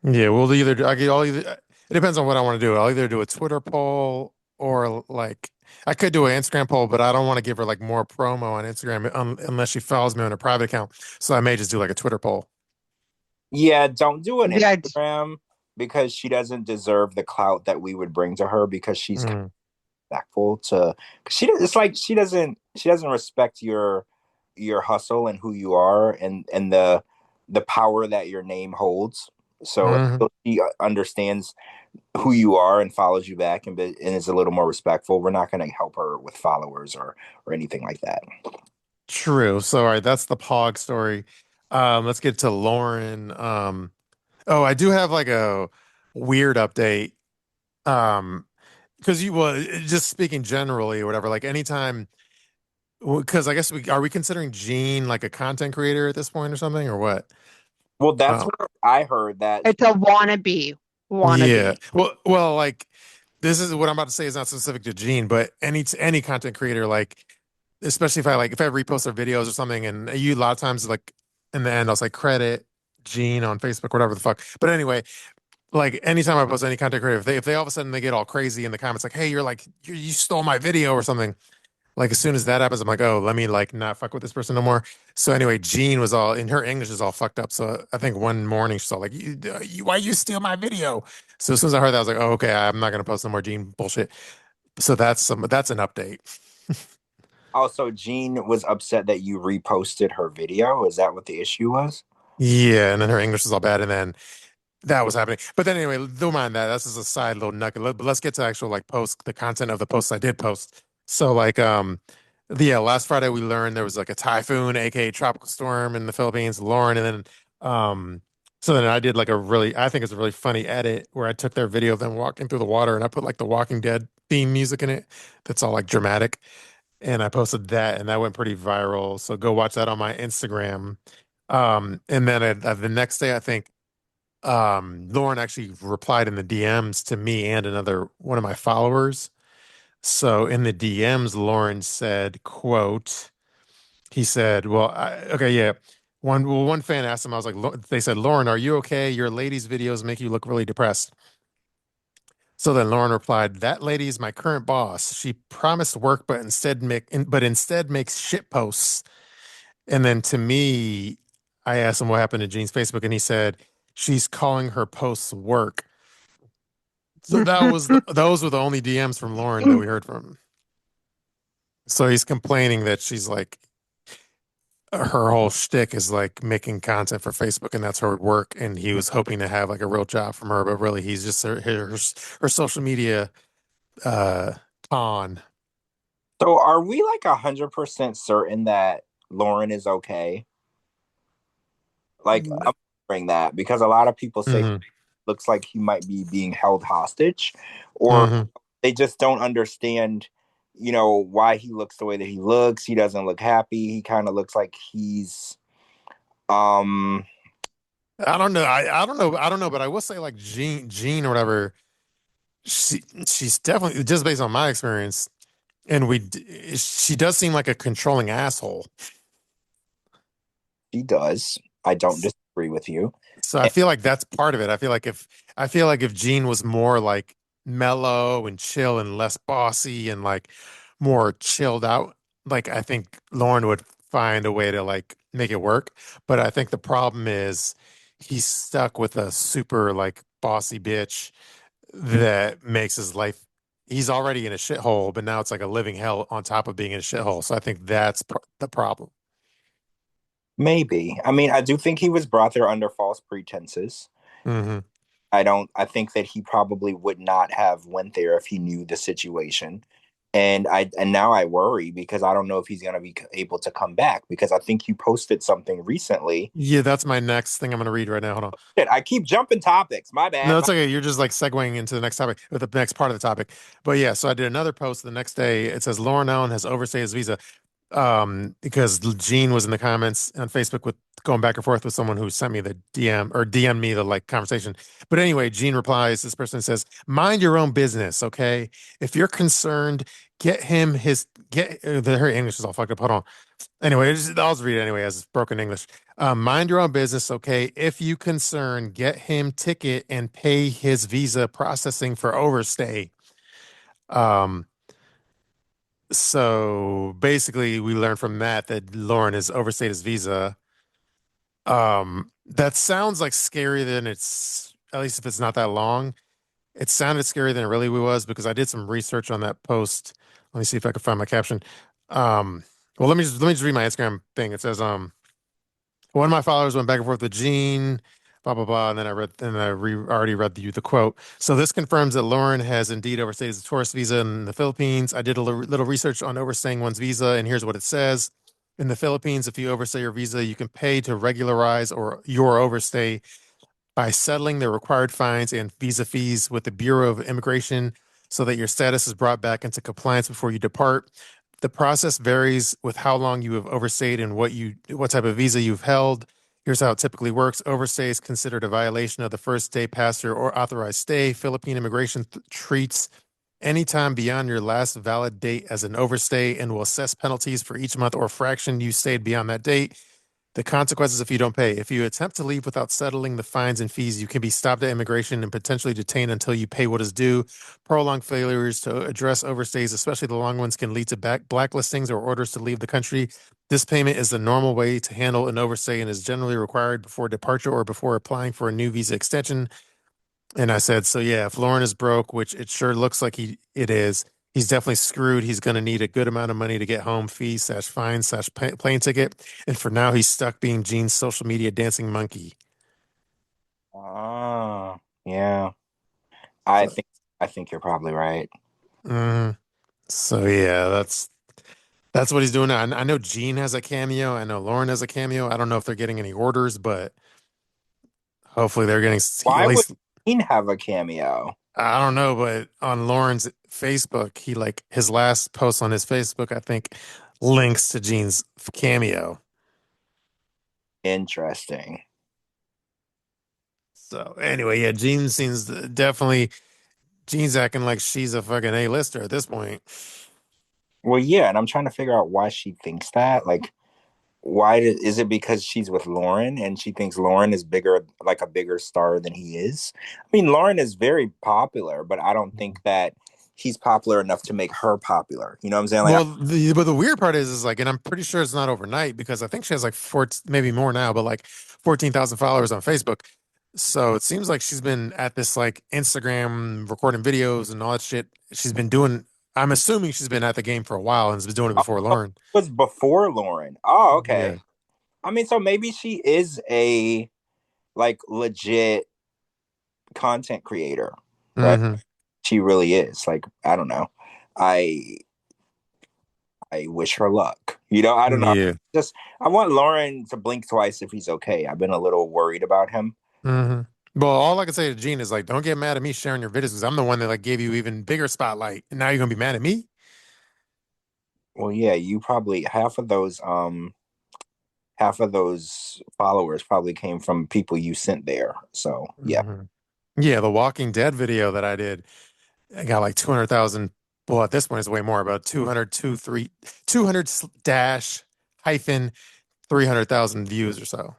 Yeah, we'll either do, I'll either it depends on what I want to do. I'll either do a Twitter poll or like I could do an Instagram poll, but I don't want to give her like more promo on Instagram unless she follows me on a private account. So I may just do like a Twitter poll. yeah, don't do an Yeah, Instagram because she doesn't deserve the clout that we would bring to her because she's Mm, respectful to it's like she doesn't respect your hustle and who you are and the power that your name holds. So hmm if she understands who you are and follows you back and is a little more respectful, we're not going to help her with followers or anything like that. True. So all right, that's the Pog story. Let's get to Lauren. Oh, I do have like a weird update. Um, because you well, just speaking generally or whatever, like anytime. Because I guess we considering Gene like a content creator at this point or something or what? Well, that's Um, what I heard that it's a wannabe. yeah. Wannabe. Well, like this is what I'm about to say is not specific to Gene, but any content creator, like especially if I repost their videos or something, and you a lot of times like in the end I'll say credit Gene on Facebook, whatever the fuck. But anyway, like anytime I post any content creator, if they all of a sudden they get all crazy in the comments, like, hey, you stole my video or something. Like as soon as that happens, I'm like, oh, let me like not fuck with this person no more. So anyway, Jean was all in her English is all fucked up. So I think one morning she's all like, why you steal my video? So as soon as I heard that, I was like, oh, okay, I'm not gonna post no more Jean bullshit. So that's an update. also Jean was upset that you reposted her video. Is that what the issue was? Yeah, and then her English is all bad, and then that was happening. But then anyway, don't mind that. That's just a side little nugget. But let's get to actual like post the content of the posts I did post. So like yeah, last Friday we learned there was like a typhoon, aka tropical storm in the Philippines, Lauren, and then so then I did like a really I think it's a really funny edit where I took their video of them walking through the water and I put like the Walking Dead theme music in it. That's all like dramatic. And I posted that and that went pretty viral. So go watch that on my Instagram. And then the next day I think Lauren actually replied in the DMs to me and another one of my followers. So in the DMs, Lauren said, quote, he said, okay, yeah. One fan asked him, I was like, they said, Lauren, are you okay? Your lady's videos make you look really depressed. So then Lauren replied, that lady is my current boss. She promised work, but instead makes shit posts. And then to me, I asked him what happened to Jean's Facebook, and he said, she's calling her posts work. So those were the only DMs from Lauren that we heard from. So he's complaining that she's like her whole shtick is like making content for Facebook and that's her work. And he was hoping to have like a real job from her, but really he's just her social media uh pawn. So are we like 100% certain that Lauren is okay? Like I'm wondering that because a lot of people say Hmm looks like he might be being held hostage, or hmm they just don't understand, why he looks the way that he looks. He doesn't look happy. He kind of looks like he's um I don't know, but I will say like Jean or whatever. She's definitely just based on my experience, and she does seem like a controlling asshole. She does. I don't disagree with you. So I feel like that's part of it. I feel like if Jean was more like mellow and chill and less bossy and like more chilled out, like I think Lauren would find a way to like make it work. But I think the problem is he's stuck with a super like bossy bitch that makes his life he's already in a shithole, but now it's like a living hell on top of being in a shithole. So I think that's the problem. Maybe. I mean, I do think he was brought there under false pretenses. Hmm. I think that he probably would not have went there if he knew the situation. And now I worry because I don't know if he's going to be able to come back because I think you posted something recently. Yeah, that's my next thing I'm gonna read right now. Hold on. Shit, I keep jumping topics. My No, bad. it's okay. You're just like segueing into the next topic with the next part of the topic. But yeah, so I did another post the next day. It says Lauren Allen has overstayed his visa. Because Gene was in the comments on Facebook with going back and forth with someone who sent me the DM or DM me the like conversation. But anyway, Gene replies, this person says, mind your own business, okay? If you're concerned, get him his get her English is all fucked up. Hold on. Anyway, I'll just read it anyway as it's broken English. Mind your own business, okay? If you concern, get him ticket and pay his visa processing for overstay. Um, so basically, we learned from that Lauren has overstayed his visa. That sounds like scarier than it's, at least if it's not that long. It sounded scarier than it really was because I did some research on that post. Let me see if I can find my caption. Um, well, let me just read my Instagram thing. It says, one of my followers went back and forth with Gene, blah blah blah, and then already read the quote. So this confirms that Lauren has indeed overstayed his tourist visa in the Philippines. I did a little research on overstaying one's visa, and here's what it says. In the Philippines, if you overstay your visa, you can pay to regularize or your overstay by settling the required fines and visa fees with the Bureau of Immigration so that your status is brought back into compliance before you depart. The process varies with how long you have overstayed and what type of visa you've held. Here's how it typically works. Overstay is considered a violation of the first day passer or authorized stay. Philippine immigration treats any time beyond your last valid date as an overstay and will assess penalties for each month or fraction you stayed beyond that date. The consequences if you don't pay. If you attempt to leave without settling the fines and fees, you can be stopped at immigration and potentially detained until you pay what is due. Prolonged failures to address overstays, especially the long ones, can lead to blacklistings or orders to leave the country. This payment is the normal way to handle an overstay and is generally required before departure or before applying for a new visa extension. And I said, so yeah, if Lauren is broke, which it sure looks like it is, he's definitely screwed. He's going to need a good amount of money to get home, fee slash fine slash plane ticket. And for now, he's stuck being Gene's social media dancing monkey. Ah, yeah. I So, think I think you're probably right. mhm. So yeah, that's what he's doing now. I know Gene has a cameo. I know Lauren has a cameo. I don't know if they're getting any orders, but hopefully they're getting at Why would least. Dean have a cameo? I don't know, but on Lauren's Facebook, he like his last post on his Facebook, I think, links to Gene's cameo. Interesting. So anyway, yeah, Gene seems definitely Gene's acting like she's a fucking A-lister at this point. Well, yeah, and I'm trying to figure out why she thinks that. Like, is it because she's with Lauren and she thinks Lauren is bigger, like a bigger star than he is? I mean, Lauren is very popular, but I don't think that he's popular enough to make her popular. You know what I'm saying? Like, Well, the weird part is like, and I'm pretty sure it's not overnight because I think she has like four, maybe more now, but like 14,000 followers on Facebook. So it seems like she's been at this like Instagram recording videos and all that shit. She's been doing. I'm assuming she's been at the game for a while and has been doing it before oh, Lauren. it was before Lauren. Oh, okay. Yeah. I mean, so maybe she is a like legit content creator, right? Hmm. She really is. Like, I don't know. I I wish her luck. I don't know. Yeah. Just I want Lauren to blink twice if he's okay. I've been a little worried about him. Hmm. Well, all I can say to Gene is like, don't get mad at me sharing your videos because I'm the one that like gave you even bigger spotlight, and now you're gonna be mad at me. Well, yeah, you probably half of those half of those followers probably came from people you sent there. So yeah. Hmm. Yeah, the Walking Dead video that I did, I got like 200,000. Well, at this point, it's way more, about 200 dash hyphen 300,000 views or so.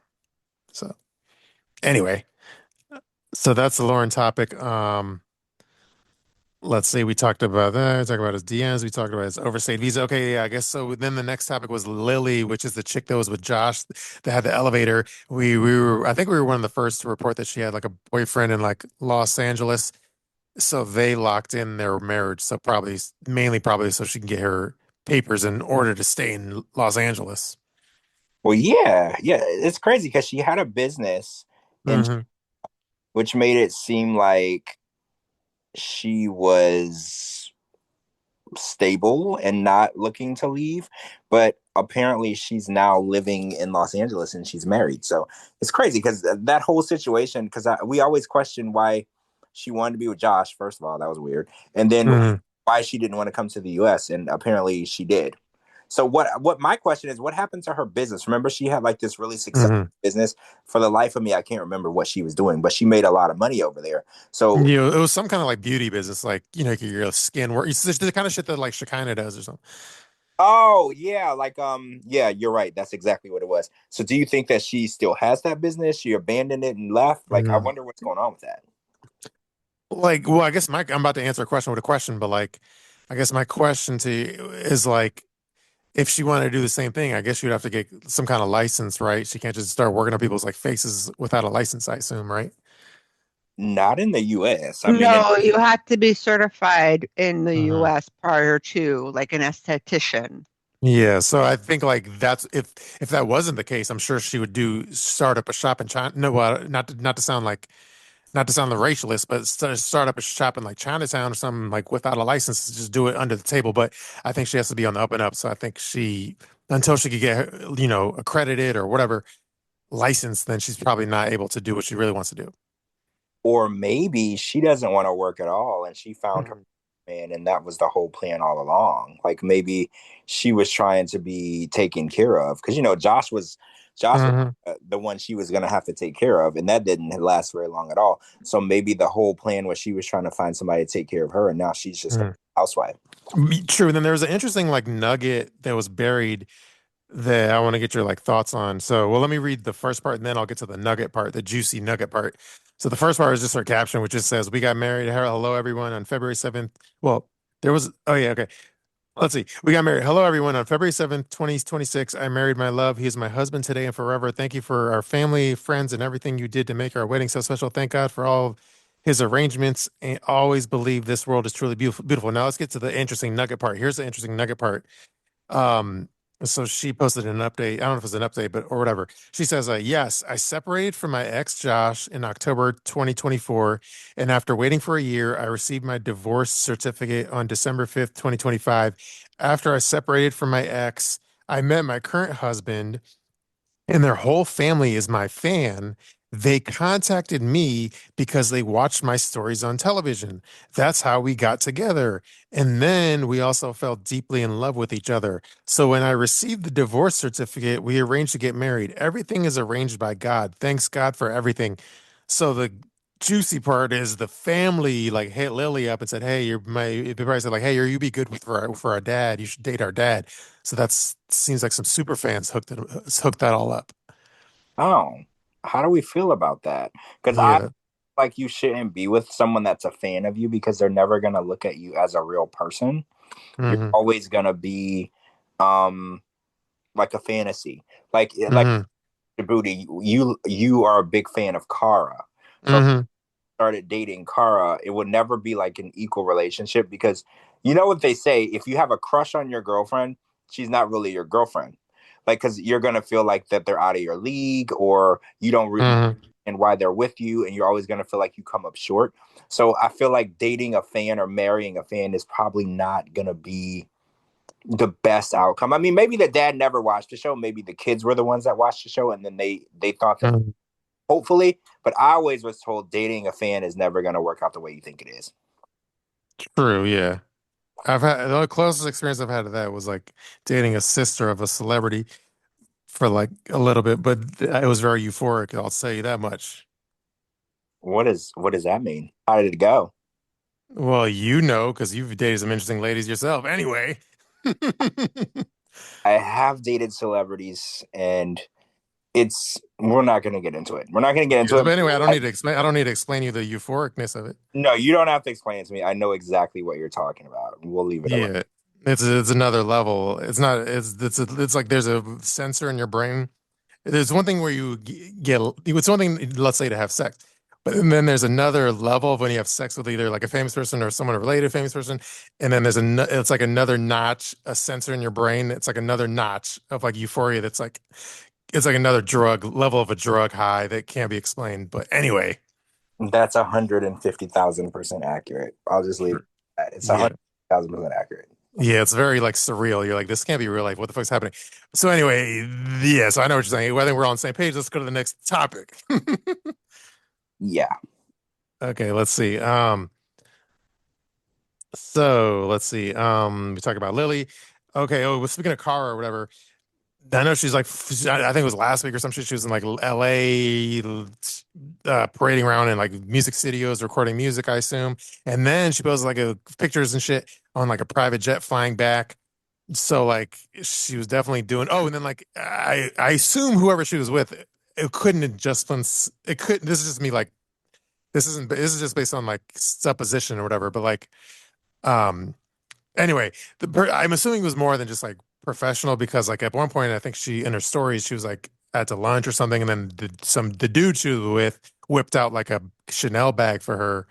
So anyway, so that's the Lauren topic. Let's see, we talked about that. We talked about his DMs. We talked about his overstayed visa. Okay, yeah, I guess so. Then the next topic was Lily, which is the chick that was with Josh that had the elevator. We were, I think we were one of the first to report that she had like a boyfriend in like Los Angeles. So they locked in their marriage. So probably, mainly probably so she can get her papers in order to stay in Los Angeles. Well, yeah, yeah, it's crazy because she had a business, and Hmm. which made it seem like she was stable and not looking to leave. But apparently, she's now living in Los Angeles and she's married. So it's crazy because that whole situation. Because we always question why she wanted to be with Josh. First of all, that was weird, and then Hmm. why she didn't want to come to the U.S. And apparently, she did. So what my question is, what happened to her business? Remember, she had like this really successful Hmm. business. For the life of me, I can't remember what she was doing, but she made a lot of money over there. So, You know, it was some kind of like beauty business, like your skin work. It's the kind of shit that like Shekinah does or something. oh yeah, like yeah, you're right. That's exactly what it was. So, do you think that she still has that business? She abandoned it and left? Like, I Mhm. wonder what's going on with that. Like, well, I guess I'm about to answer a question with a question, but like, I guess my question to you is like, if she wanted to do the same thing, I guess you'd have to get some kind of license, right? She can't just start working on people's like faces without a license, I assume, right? Not in the U.S. I mean, No, you had to be certified in the Hmm. US prior to, like an esthetician. Yeah, so I think like that's if that wasn't the case, I'm sure she would do start up a shop in China. No, not to sound like not to sound the racialist, but start up a shop in like Chinatown or something like without a license, just do it under the table. But I think she has to be on the up and up. So I think until she could get, accredited or whatever license, then she's probably not able to do what she really wants to do. or maybe she doesn't want to work at all and she found her Mhm. man and that was the whole plan all along. Like maybe she was trying to be taken care of because Josh was Mhm. the one she was going to have to take care of and that didn't last very long at all. So maybe the whole plan was she was trying to find somebody to take care of her and now she's just a Mhm. housewife. True. And then there was an interesting like nugget that was buried that I want to get your like thoughts on. So, well, let me read the first part and then I'll get to the nugget part, the juicy nugget part. So the first part is just her caption, which just says, "We got married. Hello, everyone, on February 7th." Well, there was, oh yeah, okay. Let's see. We got married. Hello, everyone. On February 7th, 2026, I married my love. He is my husband today and forever. Thank you for our family, friends, and everything you did to make our wedding so special. Thank God for all his arrangements and always believe this world is truly beautiful. Beautiful. Now let's get to the interesting nugget part. Here's the interesting nugget part. Um, so she posted an update. I don't know if it's an update, but or whatever. She says, yes, I separated from my ex Josh in October 2024. And after waiting for a year, I received my divorce certificate on December 5th, 2025. After I separated from my ex, I met my current husband and their whole family is my fan. They contacted me because they watched my stories on television. That's how we got together. And then we also fell deeply in love with each other. So when I received the divorce certificate, we arranged to get married. Everything is arranged by God. Thanks God for everything. So the juicy part is the family like hit Lily up and said, "Hey, you're my." They probably said like, "Hey, you be good for our dad. You should date our dad." So that's seems like some super fans hooked that all up. Oh, how do we feel about that? Because I Yeah. like you shouldn't be with someone that's a fan of you because they're never going to look at you as a real person. You're Hmm. always going to be um like a fantasy. Like Hmm. Djibouti, you are a big fan of Kara. So if Hmm. you started dating Kara, it would never be like an equal relationship because you know what they say, if you have a crush on your girlfriend, she's not really your girlfriend. Like cuz you're going to feel like that they're out of your league or you don't really Hmm. and why they're with you and you're always going to feel like you come up short. So I feel like dating a fan or marrying a fan is probably not going to be the best outcome. I mean, maybe the dad never watched the show. Maybe the kids were the ones that watched the show, and then they thought that Hmm. hopefully. But I always was told dating a fan is never going to work out the way you think it is. True. Yeah. I've had the closest experience I've had to that was like dating a sister of a celebrity. for like a little bit, but it was very euphoric. I'll say you that much. What does that mean? How did it go? Well, you know, because you've dated some interesting ladies yourself. Anyway. I have dated celebrities, and it's we're not going to get into it. We're not going to get into Yeah, it. but anyway, I don't I, need to explain. I don't need to explain you the euphoricness of it. no, you don't have to explain it to me. I know exactly what you're talking about. We'll leave it alone. Yeah, it's another level. It's not. It's like there's a sensor in your brain. There's one thing where you get. It's one thing, let's say, to have sex, but then there's another level of when you have sex with either like a famous person or someone related to a famous person, and then it's like another notch, a sensor in your brain. It's like another notch of like euphoria. That's like it's like another drug level of a drug high that can't be explained. But anyway, That's 150,000% accurate. I'll just leave it at that. It's yeah. 100,000% accurate. Yeah, it's very like surreal. You're like, this can't be real life. What the fuck's happening? So anyway, yeah, so I know what you're saying. I think we're all on the same page. Let's go to the next topic. Yeah. Okay, let's see. So let's see. We talk about Lily. Okay, oh, well, speaking of Cara or whatever, I know she's like, I think it was last week or some shit. She was in like LA, parading around in like music studios, recording music, I assume. And then she posted like pictures and shit on like a private jet flying back. So like she was definitely doing. Oh, and then like I assume whoever she was with, it couldn't have just been. It could. This is just me. Like this isn't. This is just based on like supposition or whatever. But like um anyway, I'm assuming it was more than just like professional because like at one point I think she in her stories she was like at the lunch or something, and then the dude she was with whipped out like a Chanel bag for her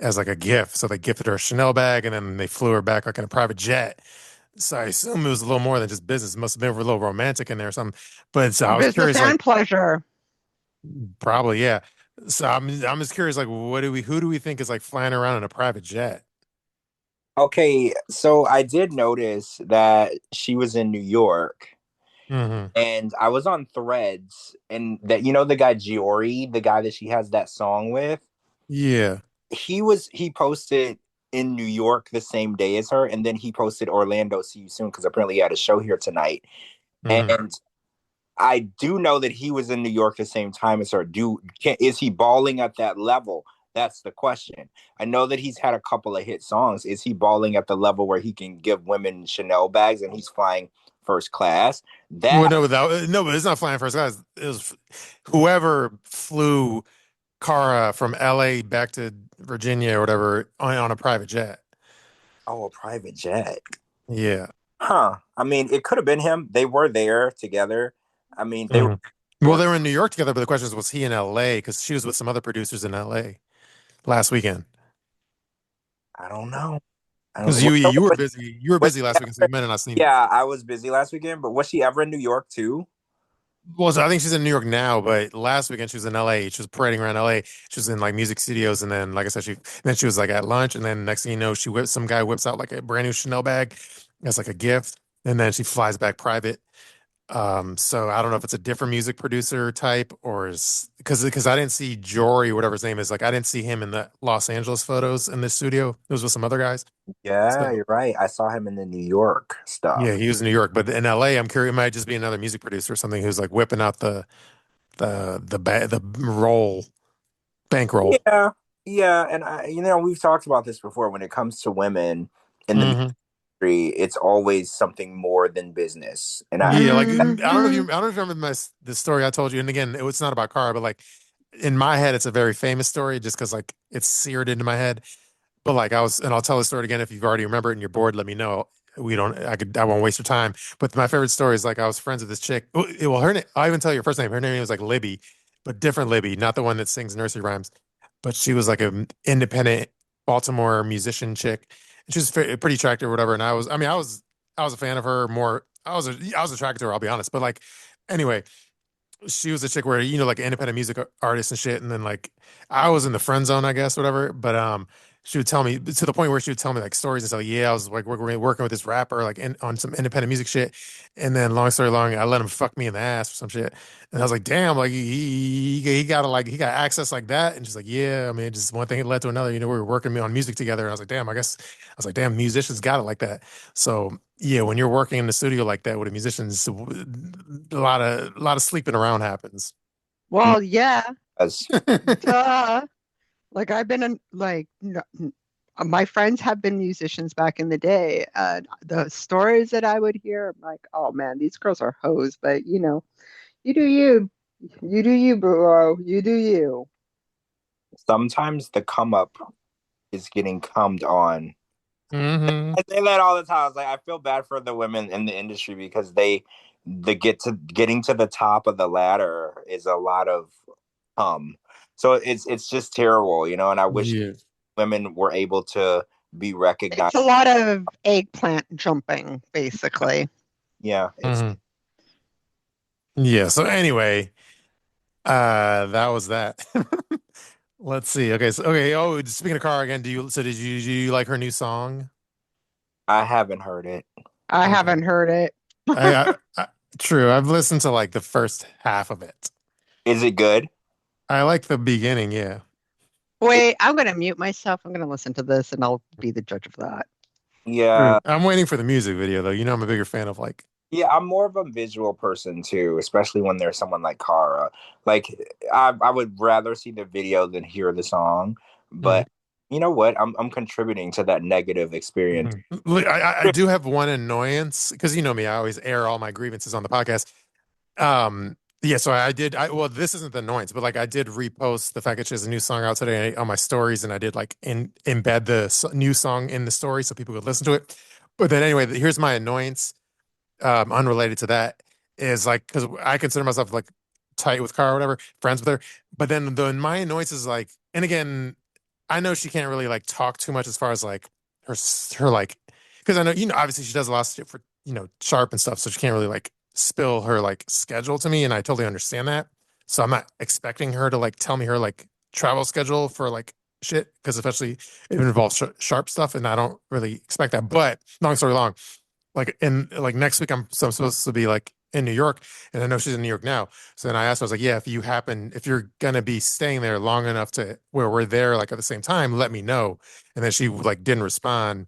as like a gift. So they gifted her a Chanel bag, and then they flew her back like in a private jet. So I assume it was a little more than just business. It must have been a little romantic in there or something. But so I was Business curious, like and pleasure. probably yeah. So I'm just curious, like who do we think is like flying around in a private jet? Okay, so I did notice that she was in New York, Hmm. and I was on Threads, and that the guy Giori, the guy that she has that song with, Yeah. he posted in New York the same day as her, and then he posted Orlando, see you soon, because apparently he had a show here tonight. Hmm. And I do know that he was in New York the same time as her. Is he balling at that level? That's the question. I know that he's had a couple of hit songs. Is he balling at the level where he can give women Chanel bags and he's flying first class? Well, That no, without no, but it's not flying first class. It was whoever flew Cara from LA back to Virginia or whatever on a private jet. Oh, a private jet. Yeah. Huh. I mean, it could have been him. They were there together. I mean, they were Hmm. Well, they were in New York together, but the question is, was he in LA? Because she was with some other producers in LA last weekend. I don't know. I don't Because know. you were Was busy last weekend, so you might have not seen it. Yeah, I was busy last weekend, but was she ever in New York too? Well, so I think she's in New York now, but last weekend she was in LA. She was parading around LA. She was in like music studios, and then, like I said, then she was like at lunch, and then next thing you know, some guy whips out like a brand new Chanel bag as like a gift, and then she flies back private. So I don't know if it's a different music producer type or is because I didn't see Jory, whatever his name is, like I didn't see him in the Los Angeles photos in this studio. It was with some other guys. Yeah, So you're right. I saw him in the New York yeah, stuff. he was in New York, but in LA, I'm curious, it might just be another music producer or something who's like whipping out the roll bankroll. Yeah, yeah, and we've talked about this before. When it comes to women in the Hmm. industry, it's always something more than business. And Yeah, like Hmm. I don't know if you remember the story I told you. And again, it's not about Cara, but like in my head, it's a very famous story just because like it's seared into my head. But like and I'll tell the story again if you've already remembered it and you're bored, let me know. I won't waste your time. But my favorite story is like I was friends with this chick. Well, her name, I'll even tell you her first name. Her name was like Libby, but different Libby, not the one that sings nursery rhymes. But she was like an independent Baltimore musician chick. And she was pretty attractive or whatever. And I was a fan of her more. I was attracted to her, I'll be honest. But like, anyway, she was a chick where like independent music artist and shit, and then like I was in the friend zone, I guess, whatever. But she would tell me to the point where she would tell me like stories and stuff. Like, yeah, I was like working with this rapper like on some independent music shit, and then long story long, I let him fuck me in the ass or some shit, and I was like, damn, like he got like he got access like that, and she's like, yeah, I mean, just one thing led to another. We were working on music together, and I was like, damn, I was like, damn, musicians got it like that. So yeah, when you're working in the studio like that with a musician, a lot of sleeping around happens. Mm, Well, yeah, as duh. Like I've been in like my friends have been musicians back in the day. The stories that I would hear, I'm like, oh man, these girls are hoes. But you do you, you do you, bro. You do you. sometimes the come up is getting cummed on. Hmm. I say that all the time. I was like, I feel bad for the women in the industry because getting to the top of the ladder is a lot of so it's just terrible, and I wish Yeah. women were able to be recognized. It's a lot of eggplant jumping, basically. Yeah, it's Hmm. Yeah. So anyway, that was that. Let's see. Okay. So okay. Oh, speaking of car again, did you like her new song? I haven't heard it. I Okay. haven't heard it. I true. I've listened to like the first half of it. Is it good? I like the beginning. Yeah. It, Wait, I'm gonna mute myself. I'm gonna listen to this and I'll be the judge of that. yeah, True. I'm waiting for the music video though. You know, I'm a bigger fan of like. yeah. I'm more of a visual person too, especially when there's someone like Kara. Like I would rather see the video than hear the song. Mhm. But you know what? I'm contributing to that negative experience. Mhm. Look, I do have one annoyance because you know me, I always air all my grievances on the podcast. Yeah, so I did. Well, this isn't the annoyance, but like I did repost the fact that she has a new song out today on my stories, and I did like embed the new song in the story so people could listen to it. But then anyway, here's my annoyance, unrelated to that, is like because I consider myself like tight with Cara or whatever, friends with her. But then my annoyance is like, and again, I know she can't really like talk too much as far as like her like because I know obviously she does a lot of shit for Sharp and stuff, so she can't really like spill her like schedule to me, and I totally understand that. So I'm not expecting her to like tell me her like travel schedule for like shit because especially if it involves Sharp stuff, and I don't really expect that. But long story long, like in like next week I'm supposed to be like in New York, and I know she's in New York now. So then I asked her, I was like, yeah, if you're gonna be staying there long enough to where we're there like at the same time, let me know. And then she like didn't respond.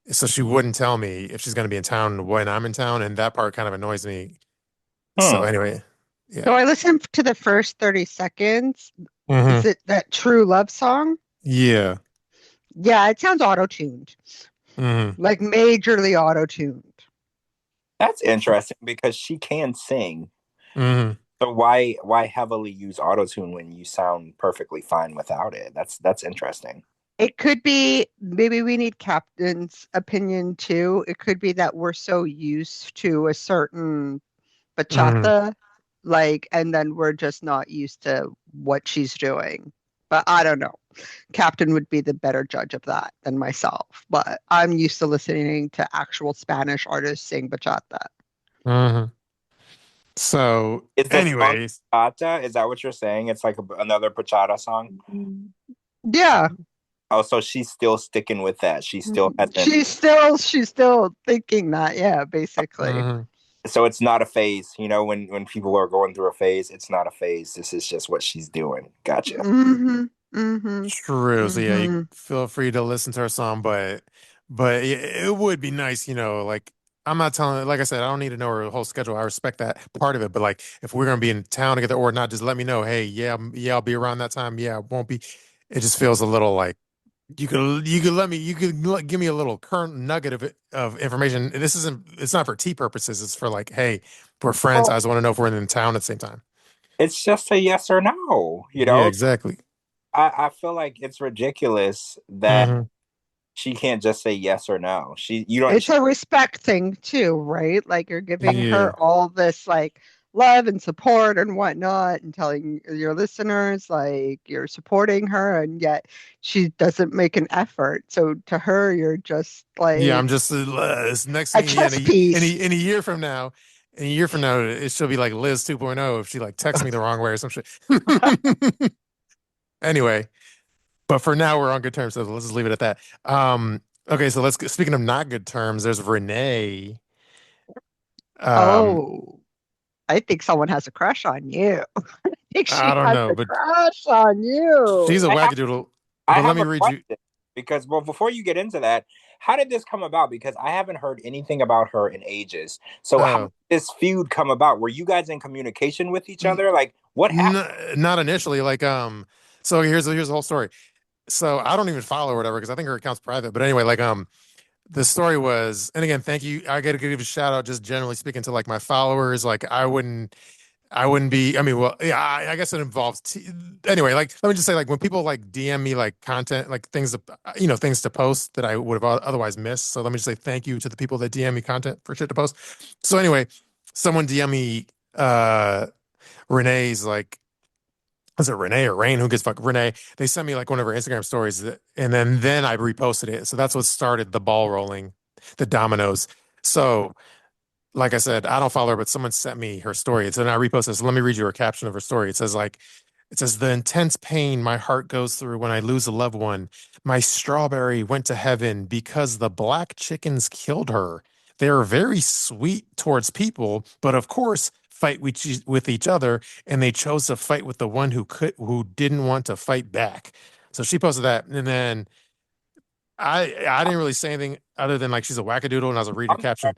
So she wouldn't tell me if she's gonna be in town when I'm in town, and that part kind of annoys me. So Hmm. anyway, yeah. So I listened to the first 30 seconds. Hmm. Is it that True Love song? Yeah. Yeah, it sounds auto-tuned, Hmm. like majorly auto-tuned. That's interesting because she can sing. Hmm. So why heavily use autotune when you sound perfectly fine without it? That's interesting. It could be maybe we need Captain's opinion too. It could be that we're so used to a certain Hmm. bachata, like, and then we're just not used to what she's doing. But I don't know. Captain would be the better judge of that than myself. But I'm used to listening to actual Spanish artists sing bachata. Hmm. So Is the song anyways, bachata? Is that what you're saying? It's like another bachata song. Yeah, Oh, so she's still sticking with that. She still hasn't. she's still thinking that. Yeah, basically. mhm. So it's not a phase. When people are going through a phase, it's not a phase. This is just what she's doing. Gotcha. Hmm. Hmm. True. So yeah, you Hmm. feel free to listen to her song, but it would be nice, like I'm not telling, like I said, I don't need to know her whole schedule. I respect that part of it, but like if we're gonna be in town together or not, just let me know. Hey, yeah, yeah, I'll be around that time. Yeah, I won't be. It just feels a little like you could let me give me a little current nugget of information. It's not for tea purposes. It's for like, hey, we're friends. Well, I just want to know if we're in town at the same time. it's just a yes or no. Yeah, exactly. I feel like it's ridiculous that Hmm. she can't just say yes or no. You don't. It's a respect thing too, right? Like you're giving Yeah. her all this like love and support and whatnot, and telling your listeners like you're supporting her, and yet she doesn't make an effort. So to her, you're just Yeah, like I'm just it's next a thing. Yeah, chess piece. in a year from now, it she'll be like Liz 2.0 if she like texts me the wrong way or some shit. Anyway, but for now we're on good terms, so let's just leave it at that. Okay, so speaking of not good terms, there's Renee. Um, Oh, I think someone has a crush on you. I think I she don't has know, a but crush on she's you. a I have wackadoodle. I But let have me a read you. question because, well, before you get into that, how did this come about? Because I haven't heard anything about her in ages. So how did Oh, this feud come about? Were you guys in communication with each n- other? Like what happened? not initially. Like, so here's the whole story. So I don't even follow or whatever because I think her account's private. But anyway, like, the story was, and again, thank you. I got to give a shout out, just generally speaking, to like my followers. Like, I wouldn't be. I mean, well, yeah, I guess it involves. Anyway, like, let me just say, like, when people like DM me like content, like things, things to post that I would have otherwise missed. So let me just say thank you to the people that DM me content for shit to post. So anyway, someone DM me, Renee's like, was it Renee or Rain? Who gives fuck? Renee. They sent me like one of her Instagram stories, and then I reposted it. So that's what started the ball rolling, the dominoes. So like I said, I don't follow her, but someone sent me her story. It's and I reposted it. So let me read you her caption of her story. It says, the intense pain my heart goes through when I lose a loved one. My strawberry went to heaven because the black chickens killed her. They are very sweet towards people, but of course, fight with each other, and they chose to fight with the one who didn't want to fight back. So she posted that, and then I didn't really say anything other than like she's a wackadoodle, and I was a reader I'm sorry. caption.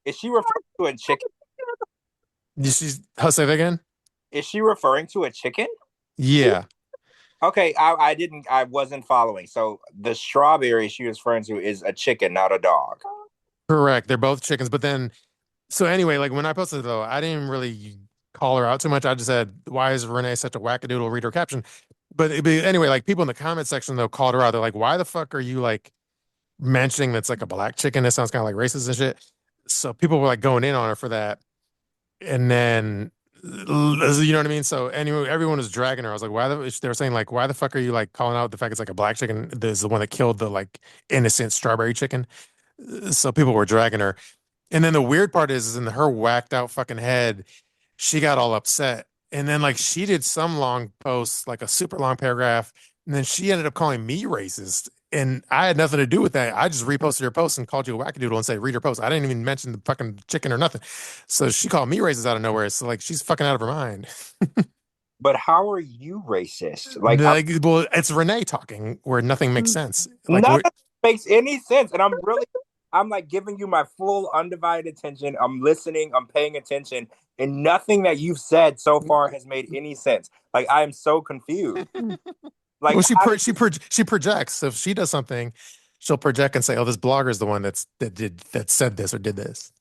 Is she referring to a chicken? She's, I'll say that again. Is she referring to a chicken? Yeah, Okay, I wasn't following. So the strawberry she was referring to is a chicken, not a dog. correct. They're both chickens. But then, so anyway, like when I posted it, though, I didn't really call her out too much. I just said, "Why is Renee such a wackadoodle?" Read her caption. But anyway, like people in the comment section though called her out. They're like, "Why the fuck are you like mentioning that's like a black chicken? That sounds kind of like racist and shit." So people were like going in on her for that. And then you know what I mean? So anyway, everyone was dragging her. I was like, they were saying like, why the fuck are you like calling out the fact it's like a black chicken? There's the one that killed the like innocent strawberry chicken. So people were dragging her. And then the weird part is in her whacked out fucking head, she got all upset. And then like she did some long post, like a super long paragraph, and then she ended up calling me racist. And I had nothing to do with that. I just reposted her post and called you a wackadoodle and said, read her post. I didn't even mention the fucking chicken or nothing. So she called me racist out of nowhere. So like she's fucking out of her mind. But how are you racist? Like, well, it's Renee talking where nothing makes sense. Like, None of it makes any sense. And I'm like giving you my full undivided attention. I'm listening, I'm paying attention, and nothing that you've said so far has made any sense. Like I am so confused. Like well, how did she projects. So if she does something, she'll project and say, "Oh, this blogger is the one that said this or did this."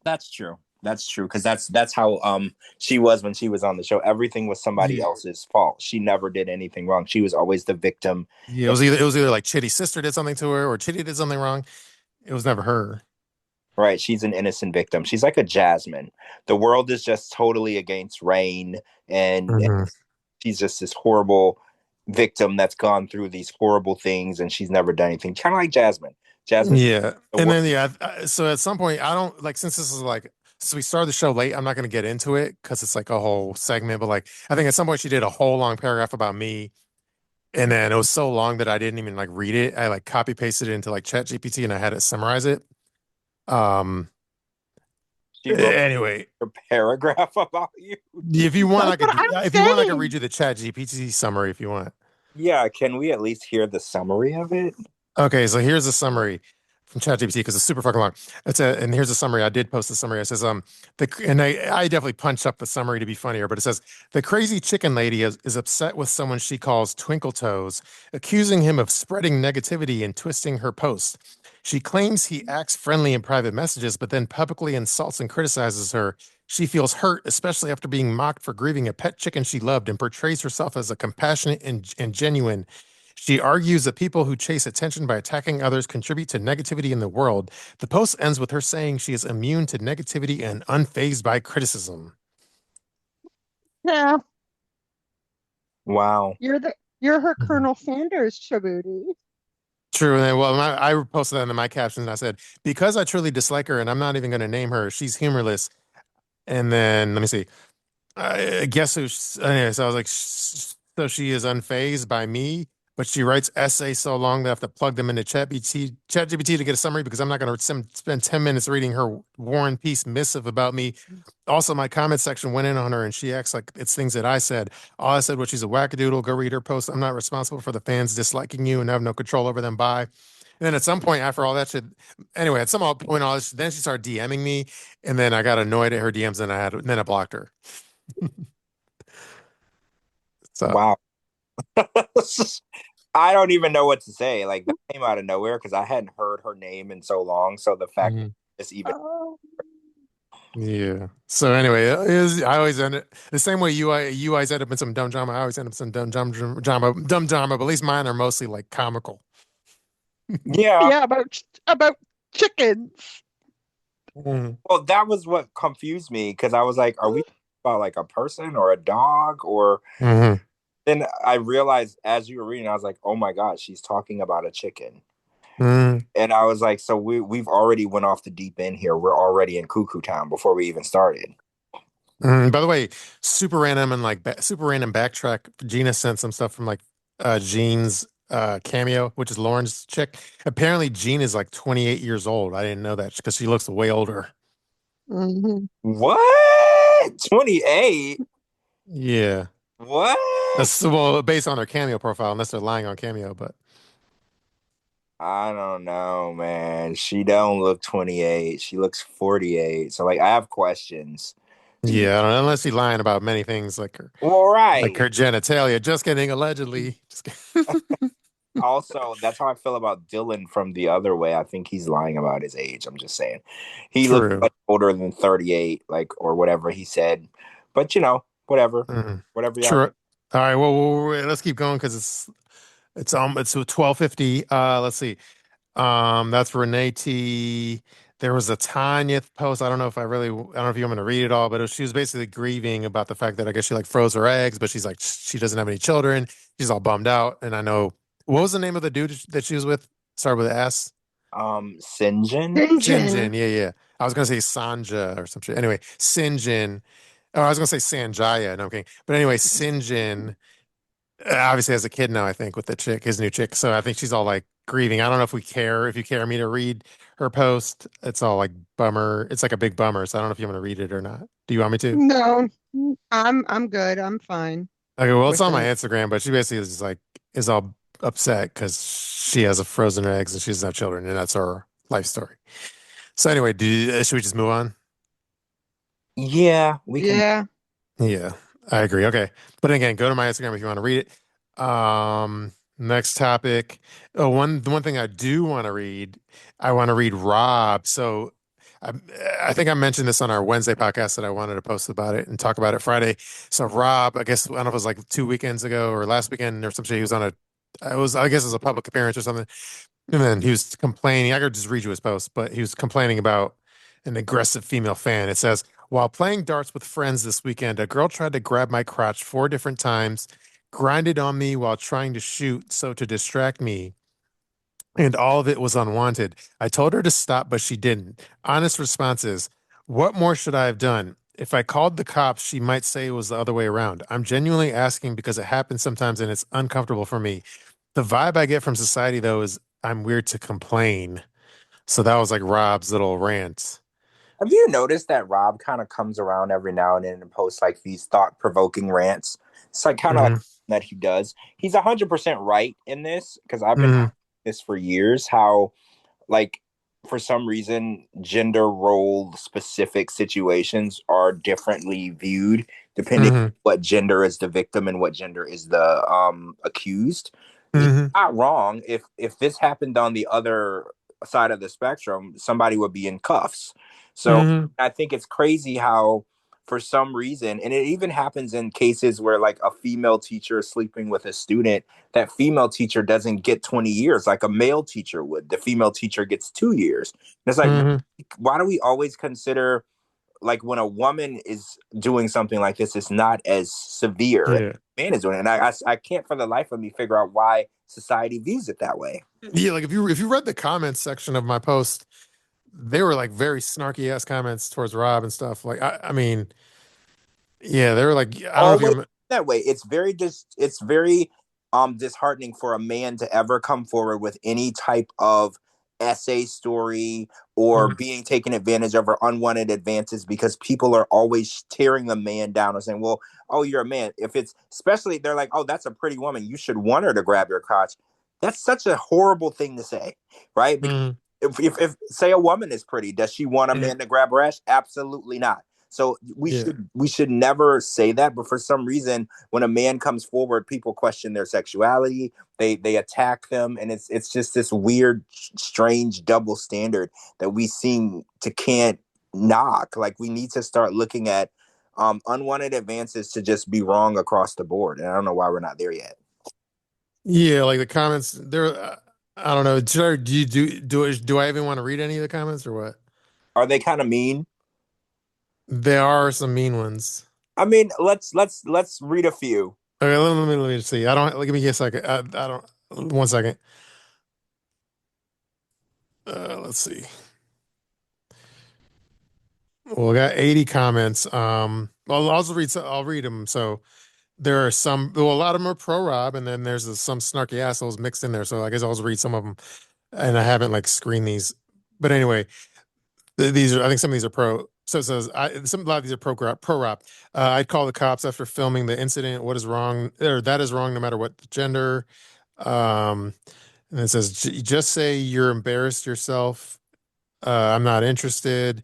That's true. That's true because that's how she was when she was on the show. Everything was somebody Yeah. else's fault. She never did anything wrong. She was always the victim. Yeah, it was either like Chitty's sister did something to her or Chitty did something wrong. It was never her. Right. She's an innocent victim. She's like a Jasmine. The world is just totally against Rain, and Mhm. she's just this horrible victim that's gone through these horrible things, and she's never done anything. Kind of like Jasmine. Jasmine. Yeah, The and world. then yeah, so at some point I don't like since this is like so we started the show late. I'm not going to get into it because it's like a whole segment. But like I think at some point she did a whole long paragraph about me, and then it was so long that I didn't even like read it. I like copy pasted it into like Chat GPT and I had it summarize it. Um. She wrote Anyway, a paragraph about you. if you want, I That's what could. I'm If you want, I could read saying. you the Chat GPT summary if you want. Yeah, can we at least hear the summary of it? Okay, so here's a summary from ChatGPT because it's super fucking long. And here's a summary. I did post the summary. It says, and I definitely punched up the summary to be funnier, but it says the crazy chicken lady is upset with someone she calls Twinkle Toes, accusing him of spreading negativity and twisting her post. She claims he acts friendly in private messages, but then publicly insults and criticizes her. She feels hurt, especially after being mocked for grieving a pet chicken she loved, and portrays herself as a compassionate and genuine. She argues that people who chase attention by attacking others contribute to negativity in the world. The post ends with her saying she is immune to negativity and unfazed by criticism. Yeah, Wow. you're her Mhm. Colonel Sanders, Shabooty. True. And then, well, I posted that in my caption. And I said, because I truly dislike her and I'm not even going to name her, she's humorless. And then let me see. I guess who? Anyway, so I was like, so she is unfazed by me, but she writes essays so long that I have to plug them into ChatGPT to get a summary because I'm not going to spend 10 minutes reading her War and Peace missive about me. Also, my comment section went in on her and she acts like it's things that I said. All I said was she's a wackadoodle. Go read her post. I'm not responsible for the fans disliking you and have no control over them. Bye. then at some point after all that shit, anyway, at some point all this, then she started DMing me, and then I got annoyed at her DMs, and then I blocked her. So, Wow. I don't even know what to say. Like that came out of nowhere because I hadn't heard her name in so long. So the fact that mhm. it's even Oh. Yeah. So anyway, I always end it the same way you always end up in some dumb drama. I always end up in some dumb drama. But at least mine are mostly like comical. yeah. Yeah, about chickens. Mhm. Well, that was what confused me because I was like, are we talking about like a person or a dog? Or Mhm. then I realized as you were reading, I was like, oh my God, she's talking about a chicken. Mhm. And I was like, so we've already went off the deep end here. We're already in cuckoo town before we even started. By the way, super random and like super random backtrack. Gina sent some stuff from like Jean's cameo, which is Lauren's chick. Apparently, Jean is like 28 years old. I didn't know that because she looks way older. Hmm. What? 28? Yeah. What? That's well based on her cameo profile, unless they're lying on cameo, but I don't know, man. She don't look 28. She looks 48. So like I have questions. Do you yeah, I don't know, unless she's lying about many things Well, like right. her genitalia. Just kidding, allegedly. Just kidding. Also, that's how I feel about Dylan from the other way. I think he's lying about his age. I'm just saying. He looks True. much older than 38, like or whatever he said. But whatever. Mhm. Whatever y'all True. think. All right, well, let's keep going because it's 12:50. Let's see. That's Renee T. There was a Tanya post. I don't know if you want me to read it all, but she was basically grieving about the fact that I guess she like froze her eggs, but she's like she doesn't have any children. She's all bummed out. And I know what was the name of the dude that she was with? Started with an S. Sinjin? Gingerin. Sinjin. Yeah, yeah. I was gonna say Sanja or some shit. Anyway, Sinjin. Oh, I was gonna say Sanjaya. No, I'm kidding. But anyway, Sinjin obviously has a kid now, I think, with the chick, his new chick. So I think she's all like grieving. I don't know if you care me to read her post. It's all like bummer. It's like a big bummer. So I don't know if you want to read it or not. Do you want me to? No, I'm good. I'm fine Okay, well, it's with on my it. Instagram, but she basically is just like is all upset because she has a frozen eggs and she doesn't have children, and that's her life story. So anyway, should we just move on? Yeah, we can. Yeah. Yeah, I agree. Okay. But again, go to my Instagram if you want to read it. Next topic. Oh, the one thing I do want to read, I want to read Rob. So I, I think I mentioned this on our Wednesday podcast that I wanted to post about it and talk about it Friday. So Rob, I don't know if it was like 2 weekends ago or last weekend or something. He was on I guess it was a public appearance or something. And then he was complaining. I could just read you his post, but he was complaining about an aggressive female fan. It says, while playing darts with friends this weekend, a girl tried to grab my crotch 4 different times, grinded on me while trying to shoot, so to distract me, and all of it was unwanted. I told her to stop, but she didn't. Honest response is, what more should I have done? If I called the cops, she might say it was the other way around. I'm genuinely asking because it happens sometimes and it's uncomfortable for me. The vibe I get from society, though, is I'm weird to complain. So that was like Rob's little rant. Have you noticed that Rob kind of comes around every now and then and posts like these thought provoking rants? It's like kind of like Hmm. that he does. He's 100% right in this because I've been Hmm. this for years. How like for some reason gender role specific situations are differently viewed depending on Hmm. what gender is the victim and what gender is the accused. You're Hmm. not wrong. If this happened on the other side of the spectrum, somebody would be in cuffs. So Hmm. I think it's crazy how for some reason, and it even happens in cases where like a female teacher is sleeping with a student, that female teacher doesn't get 20 years like a male teacher would. The female teacher gets 2 years. And it's like, Hmm. why do we always consider like when a woman is doing something like this, it's not as severe as Yeah. a man is doing it. And I can't for the life of me figure out why society views it that way. Yeah, like if you read the comments section of my post, they were like very snarky ass comments towards Rob and stuff. Like I mean, yeah, they were like I don't know if Always you. that way. It's very disheartening for a man to ever come forward with any type of essay story or Mhm. being taken advantage of or unwanted advances because people are always tearing the man down or saying, well, oh, you're a man. If it's especially they're like, oh, that's a pretty woman. You should want her to grab your crotch. That's such a horrible thing to say, right? Because Mm, if say a woman is pretty, does she want a mm, man to grab her ass? Absolutely not. So yeah. we should never say that. But for some reason, when a man comes forward, people question their sexuality. They attack them, and it's just this weird, strange double standard that we seem to can't knock. Like we need to start looking at unwanted advances to just be wrong across the board, and I don't know why we're not there yet. Yeah, like the comments there. I don't know. Do you do I even want to read any of the comments or what? Are they kind of mean? There are some mean ones. I mean, let's read a few. Okay, let me see. I don't. Give me a second. I don't. 1 second. Let's see. Well, I got 80 comments. Well, I'll just read. I'll read them. So there are some. Well, a lot of them are pro Rob, and then there's some snarky assholes mixed in there. So I guess I'll just read some of them. And I haven't like screened these, but anyway, these are. I think some of these are pro. So it says a lot of these are pro Rob. I'd call the cops after filming the incident. What is wrong? Or that is wrong, no matter what the gender. Um, and it says just say you're embarrassed yourself. I'm not interested.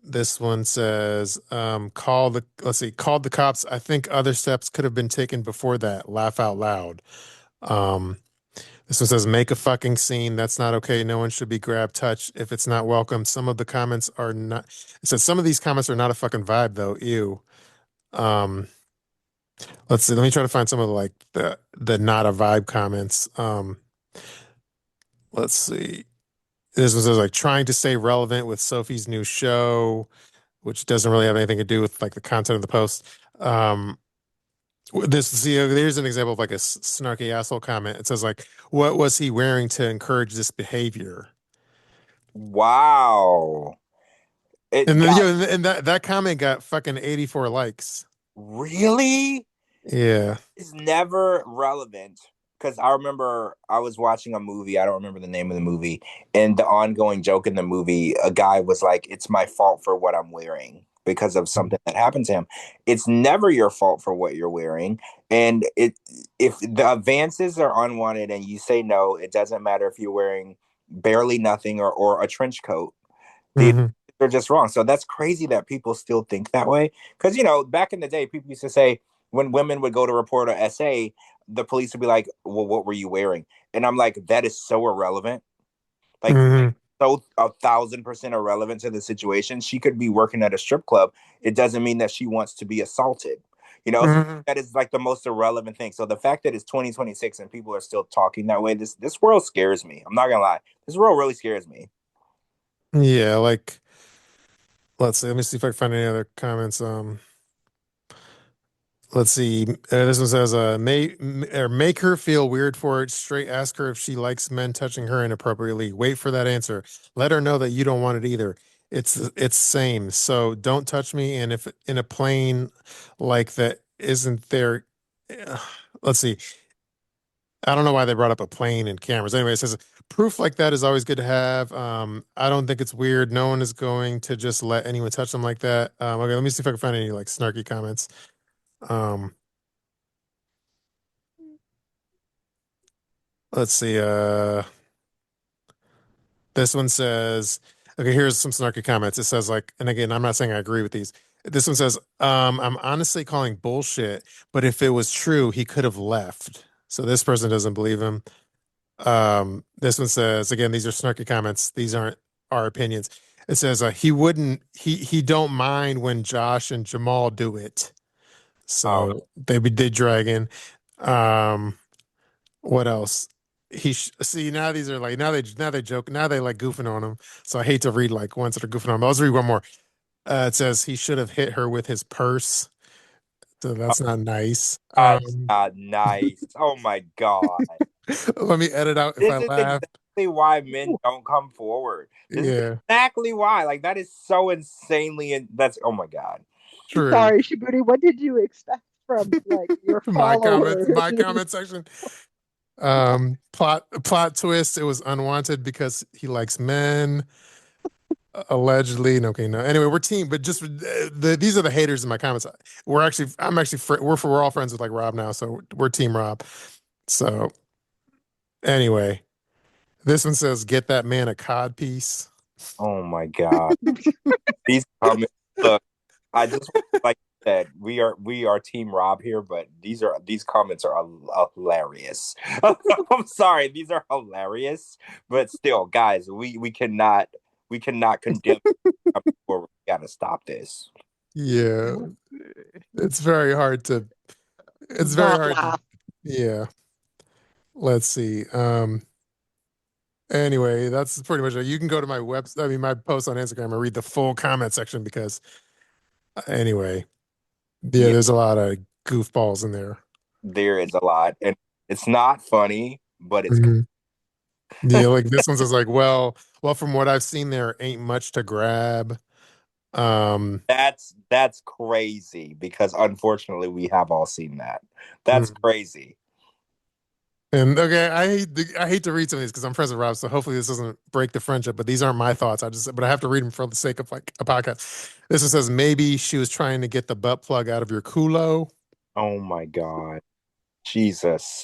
This one says, let's see, called the cops. I think other steps could have been taken before that. Laugh out loud. Um, this one says, make a fucking scene. That's not okay. No one should be grabbed, touched if it's not welcome. Some of the comments are not, it says some of these comments are not a fucking vibe though. Ew. Um, let's see. Let me try to find some of the like the not a vibe comments. Let's see. This one says like trying to stay relevant with Sophie's new show, which doesn't really have anything to do with like the content of the post. Um, this see, there's an example of like a snarky asshole comment. It says like, "What was he wearing to encourage this behavior?" Wow. It And then, got and that comment got fucking 84 likes. really Yeah. is never relevant because I remember I was watching a movie. I don't remember the name of the movie. And the ongoing joke in the movie, a guy was like, it's my fault for what I'm wearing because of something that happened to him. It's never your fault for what you're wearing. And if the advances are unwanted and you say no, it doesn't matter if you're wearing barely nothing or a trench coat. The Hmm. They're just wrong. So that's crazy that people still think that way. Because back in the day, people used to say when women would go to report an essay, the police would be like, "Well, what were you wearing?" And I'm like, that is so irrelevant. Like Hmm. so 1,000% irrelevant to the situation. She could be working at a strip club. It doesn't mean that she wants to be assaulted. So Hmm. that is like the most irrelevant thing. So the fact that it's 2026 and people are still talking that way, this world scares me. I'm not gonna lie. This world really scares me. Yeah, like let's see. Let me see if I can find any other comments. Let's see. This one says, or make her feel weird for it. Straight ask her if she likes men touching her inappropriately. Wait for that answer. Let her know that you don't want it either. It's same. So don't touch me. And if in a plane like that isn't there, uh, let's see. I don't know why they brought up a plane and cameras. Anyway, it says proof like that is always good to have. I don't think it's weird. No one is going to just let anyone touch them like that. Okay, let me see if I can find any like snarky comments. Um, let's see. This one says, okay, here's some snarky comments. It says like, and again, I'm not saying I agree with these. This one says, I'm honestly calling bullshit, but if it was true, he could have left. So this person doesn't believe him. This one says, again, these are snarky comments. These aren't our opinions. It says, he don't mind when Josh and Jamal do it. Oh, So they did dragging. Um, what else? See now these are like now they joke now they like goofing on him. So I hate to read like ones that are goofing on him. I'll just read one more. It says he should have hit her with his purse. So that's not nice. that's not nice. Oh my God. Let me edit out if I This is laughed. exactly why men don't come forward. This is Yeah, exactly why. Like that is so insanely and that's oh my God. true. Sorry, Shabooty, what did you expect from like your followers? My comment section. Plot twist. It was unwanted because he likes men. Allegedly, no, okay, no. Anyway, we're team, but just these are the haters in my comments. I'm actually we're all friends with like Rob now, so we're team Rob. So Anyway, this one says, "Get that man a cod piece." Oh my God. These comments, look, I just like I said, we are Team Rob here, but these comments are hilarious. I'm sorry, these are hilarious, but still, guys, we cannot condemn or we gotta stop this. Yeah, it's very hard to. It's very Not hard to. laugh. Yeah. Let's see. Anyway, that's pretty much it. You can go to my website. I mean, my post on Instagram and read the full comment section because, anyway, yeah, Yeah, there's a lot of goofballs in there. there is a lot, and it's not funny, but it's Mhm. Yeah, like this one says, like, well, from what I've seen, there ain't much to grab. Um, that's crazy because unfortunately we have all seen that. That's mm. crazy. And okay, I hate to read some of these because I'm friends with Rob, so hopefully this doesn't break the friendship. But these aren't my thoughts. But I have to read them for the sake of like a podcast. This one says maybe she was trying to get the butt plug out of your culo. Oh my God. Jesus.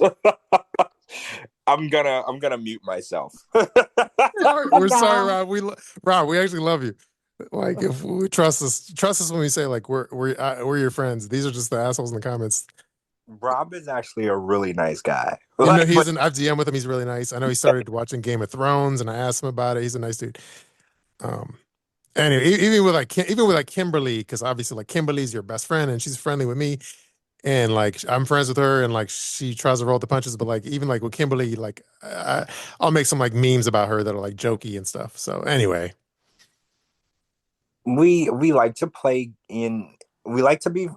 I'm gonna mute myself. We're sorry, No. Rob. Rob, we actually love you. Like if we trust us when we say like we're your friends. These are just the assholes in the comments. Rob is actually a really nice guy. You know, Like, but I've DM with him. He's really nice. I know he started watching Game of Thrones, and I asked him about it. He's a nice dude. Um, anyway, even with like Kimberly, because obviously like Kimberly's your best friend, and she's friendly with me, and like I'm friends with her, and like she tries to roll the punches, but like even like with Kimberly, like I'll make some like memes about her that are like jokey and stuff. So anyway, we like to play in we like to be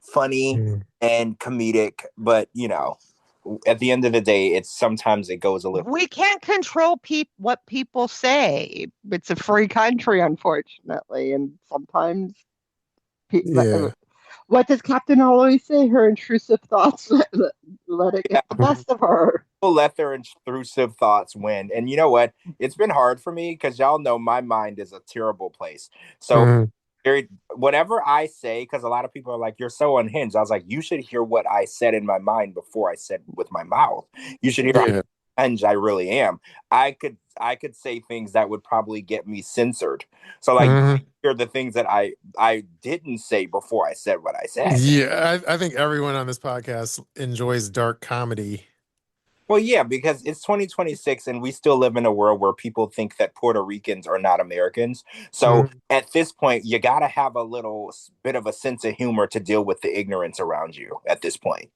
funny mm, and comedic, but at the end of the day, it's sometimes it goes a little. We can't control what people say. It's a free country, unfortunately, and sometimes yeah. what does Captain always say? Her intrusive thoughts let it Yeah, get the best of her. people let their intrusive thoughts win. And you know what? It's been hard for me because y'all know my mind is a terrible place. So Mhm. whatever I say, because a lot of people are like, "You're so unhinged." I was like, "You should hear what I said in my mind before I said with my mouth. You should hear how Yeah. unhinged I really am. I could say things that would probably get me censored. So like, Mhm. hear the things that I didn't say before I said what I said. Yeah. I think everyone on this podcast enjoys dark comedy. Well, yeah, because it's 2026 and we still live in a world where people think that Puerto Ricans are not Americans. So Mhm. at this point, you got to have a little bit of a sense of humor to deal with the ignorance around you at this point.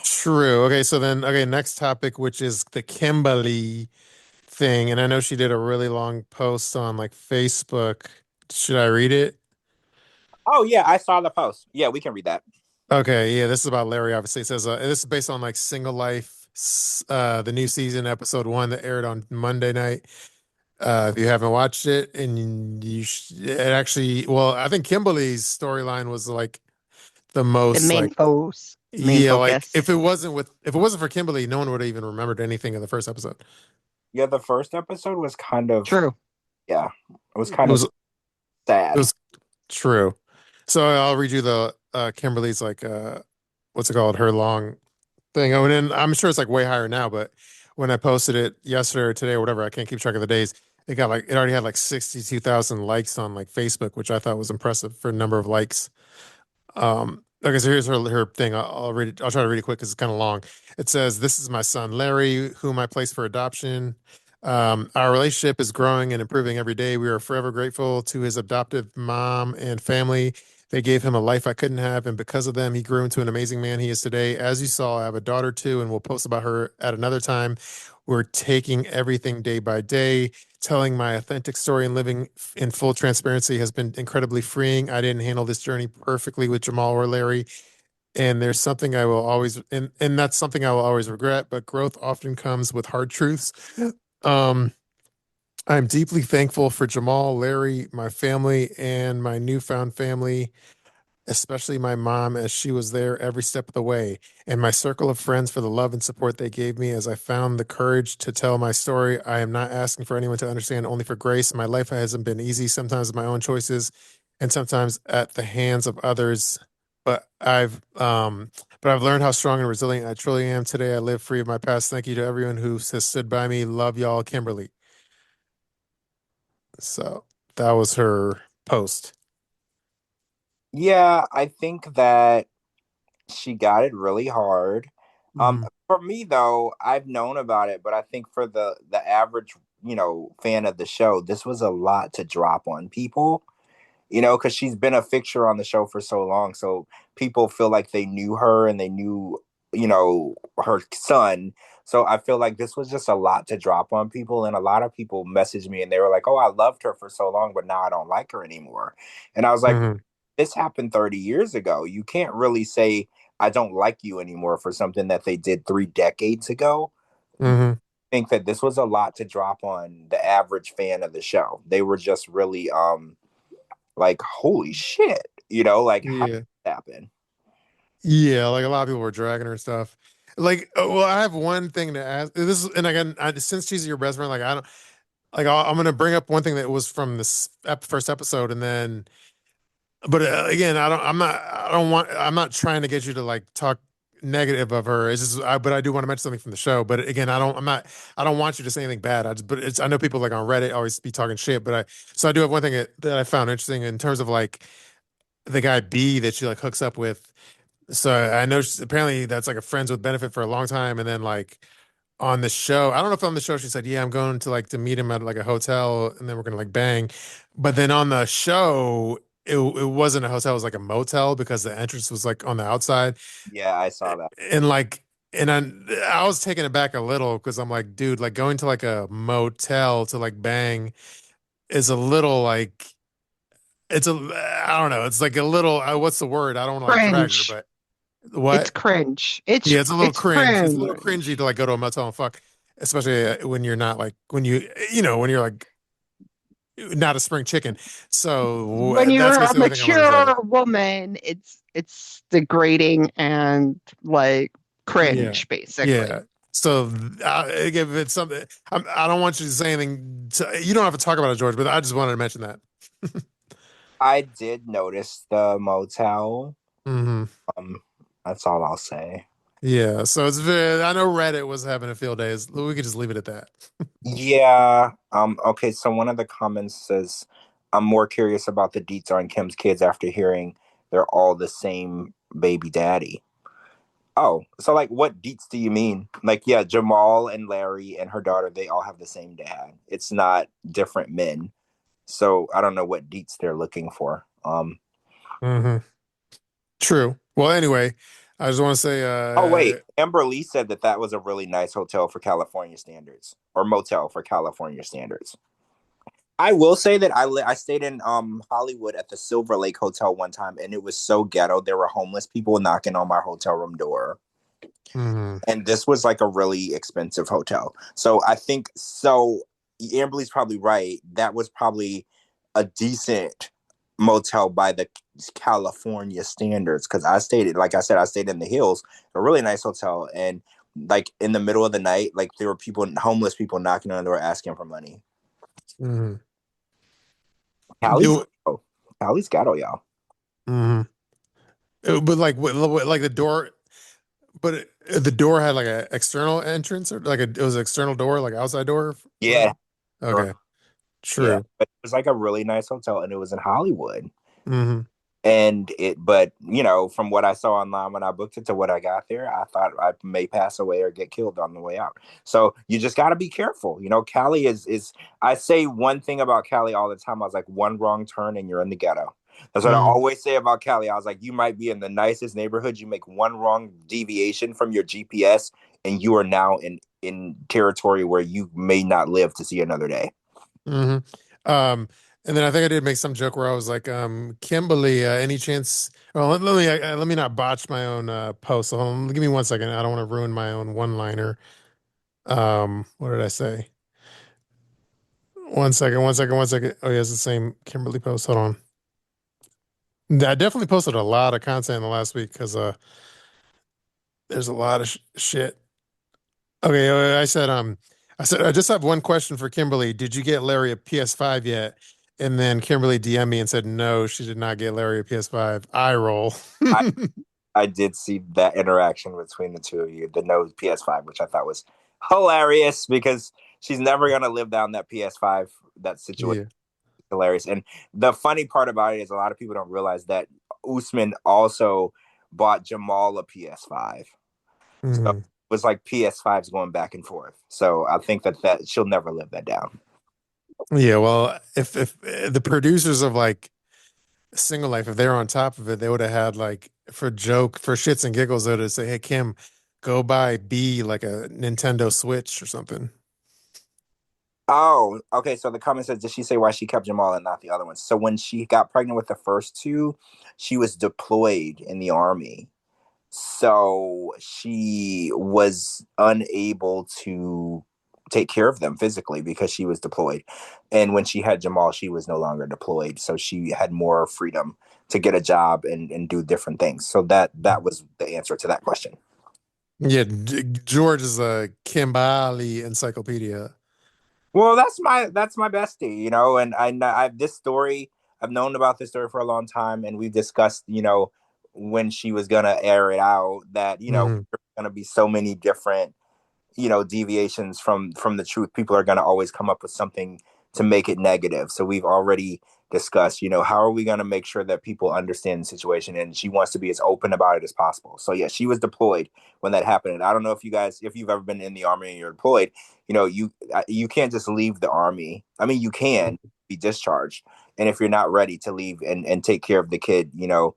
True. Okay. So then, okay, next topic, which is the Kimberly thing. And I know she did a really long post on like Facebook. Should I read it? Oh, yeah, I saw the post. Yeah, we can read that. Okay. Yeah. This is about Larry, obviously. It says, this is based on like Single Life, the new season, episode one that aired on Monday night. If you haven't watched it, and it actually, well, I think Kimberly's storyline was like the The most main like, focus, main yeah, like focus. if it wasn't for Kimberly, no one would have even remembered anything in the first episode. Yeah, the first episode was kind of, True. yeah, it was It kind of was it sad. was true. So I'll read you the Kimberly's like what's it called? Her long thing. Oh, and then I'm sure it's like way higher now, but when I posted it yesterday or today or whatever, I can't keep track of the days. It already had like 62,000 likes on like Facebook, which I thought was impressive for a number of likes. Okay, so here's her thing. I'll read it. I'll try to read it quick because it's kind of long. It says, "This is my son Larry, whom I placed for adoption. Our relationship is growing and improving every day. We are forever grateful to his adoptive mom and family. They gave him a life I couldn't have, and because of them, he grew into an amazing man he is today. As you saw, I have a daughter too, and we'll post about her at another time. We're taking everything day by day. Telling my authentic story and living in full transparency has been incredibly freeing. I didn't handle this journey perfectly with Jamal or Larry, and there's something I will always and that's something I will always regret, but growth often comes with hard truths. Um, I'm deeply thankful for Jamal, Larry, my family, and my newfound family, especially my mom, as she was there every step of the way, and my circle of friends for the love and support they gave me as I found the courage to tell my story. I am not asking for anyone to understand, only for grace. My life hasn't been easy, sometimes my own choices, and sometimes at the hands of others. But but I've learned how strong and resilient I truly am today. I live free of my past. Thank you to everyone who has stood by me. Love y'all, Kimberly. So that was her post. Yeah, I think that she got it really hard. Hmm. For me though, I've known about it, but I think for the average, fan of the show, this was a lot to drop on people. Because she's been a fixture on the show for so long. So people feel like they knew her and they knew, her son. So I feel like this was just a lot to drop on people. And a lot of people messaged me and they were like, oh, I loved her for so long, but now I don't like her anymore. And I was like, Hmm. this happened 30 years ago. You can't really say, I don't like you anymore for something that they did 3 decades ago. Hmm. I think that this was a lot to drop on the average fan of the show. They were just really like holy shit, like how did Yeah. that happen? Yeah, like a lot of people were dragging her stuff. Like, well, I have one thing to ask. This is, and again, since she's your best friend, like I don't, like I'm gonna bring up one thing that was from this first episode, and then, but again, I don't want, I'm not trying to get you to like talk negative of her. It's just, but I do want to mention something from the show. But again, I don't want you to say anything bad. But I know people like on Reddit always be talking shit. So I do have one thing that I found interesting in terms of like the guy B that she like hooks up with. So I know apparently that's like a friends with benefit for a long time, and then like on the show, I don't know if on the show she said, "Yeah, I'm going to like to meet him at like a hotel, and then we're gonna like bang," but then on the show, it wasn't a hotel; it was like a motel because the entrance was like on the outside, Yeah, I saw that. and like. And I was taken aback a little because I'm like, dude, like going to like a motel to like bang is a little like it's a I don't know, it's like a little what's the word? I don't want to like drag her, Cringe. but It's what? cringe. Yeah, it's a little It's cringe. It's a little cringy cringe. to like go to a motel and fuck, especially when you're not like when you're like not a spring chicken. So When that's you're a basically the only thing I want to say. mature woman, it's degrading and like Yeah, cringe, basically. yeah. So if it's something, I don't want you to say anything. You don't have to talk about it, George, but I just wanted to mention that. I did notice the motel. Hmm. um that's all I'll say. Yeah. So it's very. I know Reddit was having a field day. We could just leave it at that. Yeah. Okay, so one of the comments says, I'm more curious about the deets on Kim's kids after hearing they're all the same baby daddy. Oh, so like what deets do you mean? Like, yeah, Jamal and Larry and her daughter, they all have the same dad. It's not different men. So I don't know what deets they're looking for. Hmm. True. Well, anyway, I just want to say, Oh wait, Amberlee said that that was a really nice hotel for California standards, or motel for California standards. I will say that I stayed in Hollywood at the Silver Lake Hotel one time, and it was so ghetto. There were homeless people knocking on my hotel room door, mhm. and this was like a really expensive hotel. So I think so. Amberly's probably right. That was probably a decent motel by the California standards, because I stayed, like I said, I stayed in the hills, a really nice hotel, and like in the middle of the night, like there were people, homeless people knocking on the door asking for money. Mhm. Cali's ghetto. Cali's ghetto, y'all. Mhm. But like, like the door, but the door had like an external entrance or like it was an external door, like outside door. Yeah, Okay, yeah. true. But it was like a really nice hotel, and it was in Hollywood. Hmm. But from what I saw online when I booked it to what I got there, I thought I may pass away or get killed on the way out. So you just got to be careful. Cali is. I say one thing about Cali all the time. I was like, one wrong turn and you're in the ghetto. That's what I Hmm. always say about Cali. I was like, you might be in the nicest neighborhood. You make one wrong deviation from your GPS, and you are now in territory where you may not live to see another day. Hmm. And then I think I did make some joke where I was like, Kimberly, any chance? Well, let me not botch my own post. So hold on, give me 1 second. I don't want to ruin my own one-liner. What did I say? 1 second, 1 second, 1 second. Oh, yeah, it's the same Kimberly post. Hold on. I definitely posted a lot of content in the last week because there's a lot of shit. Okay, I said I just have one question for Kimberly. Did you get Larry a PS5 yet? And then Kimberly DM'd me and said no, she did not get Larry a PS5. I roll. I I did see that interaction between the two of you, the no PS5, which I thought was hilarious because she's never gonna live down that PS5, that situation. Yeah. Hilarious. And the funny part about it is a lot of people don't realize that Usman also bought Jamal a PS5. So it Hmm. was like PS5s going back and forth. So I think that she'll never live that down. Yeah. Well, if the producers of like Single Life, if they were on top of it, they would have had like for shits and giggles, they would have say, "Hey Kim, go buy B like a Nintendo Switch or something." Oh, okay. So the comment says, did she say why she kept Jamal and not the other ones? So when she got pregnant with the first two, she was deployed in the army. So she was unable to take care of them physically because she was deployed. And when she had Jamal, she was no longer deployed. So she had more freedom to get a job and do different things. So that was the answer to that question. Yeah, George is a Kimbali encyclopedia. Well, that's my bestie, and I this story I've known about this story for a long time, and we discussed, when she was gonna air it out that Hmm. there's gonna be so many different deviations from the truth. People are going to always come up with something to make it negative. So we've already discussed, how are we going to make sure that people understand the situation, and she wants to be as open about it as possible. So yeah, she was deployed when that happened. And I don't know if you've ever been in the army and you're deployed, you can't just leave the army. I mean, you can be discharged, and if you're not ready to leave and take care of the kid, you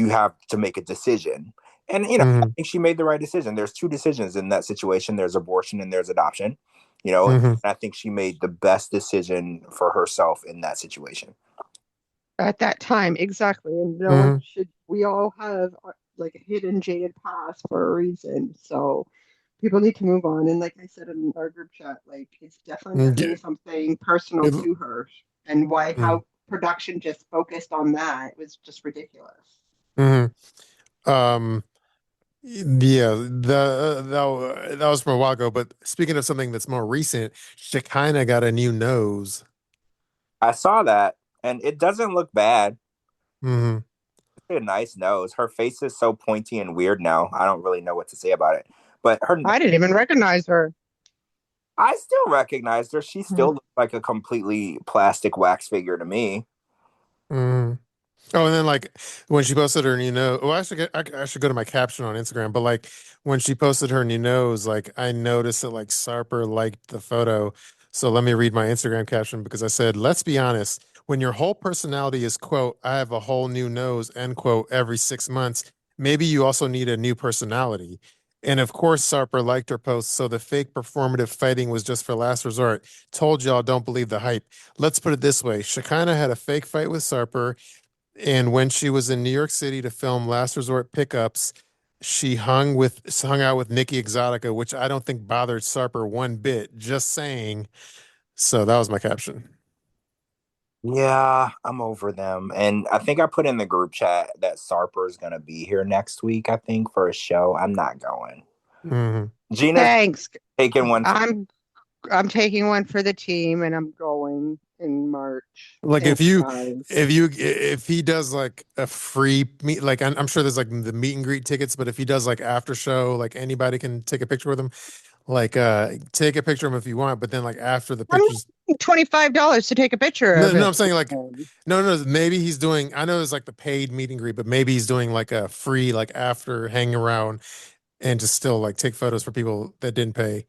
have to make a decision. And I Hmm. think she made the right decision. There's two decisions in that situation. There's abortion and there's adoption. And Hmm. I think she made the best decision for herself in that situation. At that time, exactly. And no one Hmm. should, we all have like a hidden jaded past for a reason. So people need to move on. And like I said in our group chat, like it's definitely something personal to her. And why, how production just focused on that was just ridiculous. hmm. Yeah, that was from a while ago. But speaking of something that's more recent, Shekinah got a new nose. I saw that, and it doesn't look bad. Hmm. It's a nice nose. Her face is so pointy and weird now. I don't really know what to say about it. But I didn't even recognize her. I still recognized her. She Hmm. still looks like a completely plastic wax figure to me. Hmm. Oh, and then like when she posted her new nose, well, I should go to my caption on Instagram. But like when she posted her new nose, like I noticed that like Sarper liked the photo. So let me read my Instagram caption because I said, "Let's be honest. When your whole personality is quote, I have a whole new nose end quote every 6 months, maybe you also need a new personality." And of course, Sarper liked her post. So the fake performative fighting was just for last resort. Told y'all don't believe the hype. Let's put it this way: Shekinah had a fake fight with Sarper. And when she was in New York City to film Last Resort Pickups, she hung out with Nikki Exotica, which I don't think bothered Sarper one bit. Just saying. So that was my caption. Yeah, I'm over them. And I think I put in the group chat that Sarper is going to be here next week, I think, for a show. I'm not going. Hmm. Gina's Thanks. taking one for. I'm I'm taking one for the team and I'm going in March. Like Thanks, guys. if he does like a free meet, like I'm sure there's like the meet and greet tickets, but if he does like after show, like anybody can take a picture with him. Like take a picture of him if you want, but then like after the I'm pictures. $25 to take a picture No, of no, I'm it. saying like no, maybe he's doing. I know it's like the paid meet and greet, but maybe he's doing like a free like after hang around and just still like take photos for people that didn't pay.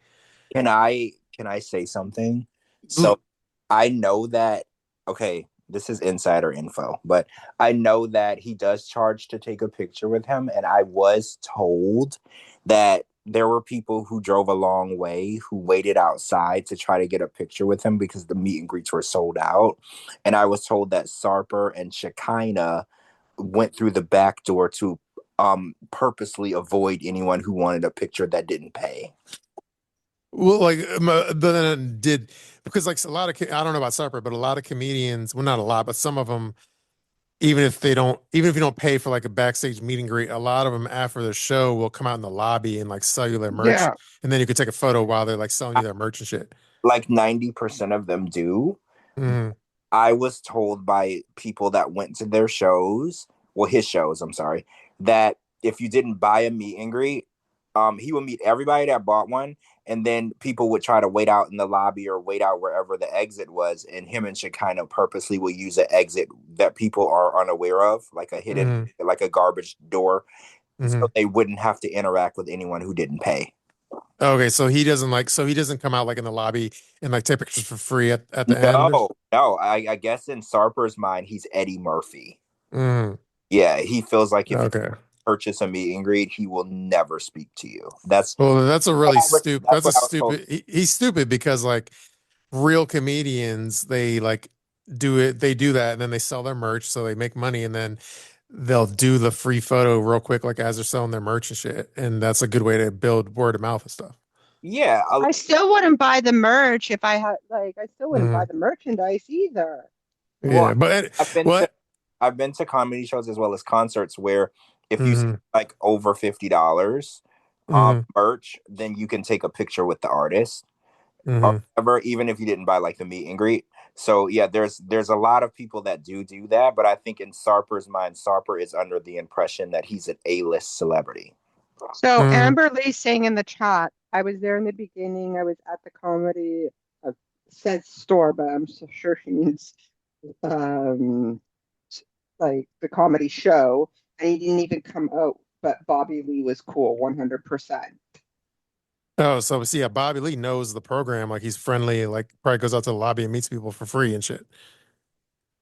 Can I say something? L- So I know that okay, this is insider info, but I know that he does charge to take a picture with him, and I was told that there were people who drove a long way who waited outside to try to get a picture with him because the meet and greets were sold out. And I was told that Sarper and Shekinah went through the back door to purposely avoid anyone who wanted a picture that didn't pay. Well, like, but then it did because like a lot of I don't know about supper, but a lot of comedians, well, not a lot, but some of them, even if you don't pay for like a backstage meet and greet, a lot of them after the show will come out in the lobby and like sell you their merch, Yeah. and then you could take a photo while they're like selling you their merch and shit. Like 90% of them do. Hmm. I was told by people that went to their shows well, his shows, I'm sorry, that if you didn't buy a meet and greet, he would meet everybody that bought one, and then people would try to wait out in the lobby or wait out wherever the exit was, and him and Shekinah purposely will use an exit that people are unaware of, like a hidden, Hmm. like a garbage door, so Hmm. they wouldn't have to interact with anyone who didn't pay. Okay, so he doesn't come out like in the lobby and like take pictures for free at the end. No, no, I guess in Sarper's mind, he's Eddie Murphy. Mm, Yeah, he feels like if you okay. purchase a meet and greet, he will never speak to you. That's Well, that's a what really I was, stupid. that's That's a what I was told. stupid. He's stupid because like real comedians, they like do it. They do that and then they sell their merch, so they make money, and then they'll do the free photo real quick, like as they're selling their merch and shit. And that's a good way to build word of mouth and stuff. Yeah, I still wouldn't buy the merch if I had like I still wouldn't buy Hmm. the merchandise either. well, Yeah, but I've been to what? I've been to comedy shows as well as concerts where if you Hmm. spend like over $50 on Hmm. merch, then you can take a picture with the artist or Hmm. whatever, even if you didn't buy like the meet and greet. So yeah, there's a lot of people that do that, but I think in Sarper's mind, Sarper is under the impression that he's an A-list celebrity. So Hmm. Amberlee saying in the chat, I was there in the beginning. I was at the comedy said store, but I'm so sure she means um like the comedy show. And he didn't even come out, but Bobby Lee was cool, 100%. Oh, so see, yeah, Bobby Lee knows the program. Like he's friendly. Like probably goes out to the lobby and meets people for free and shit.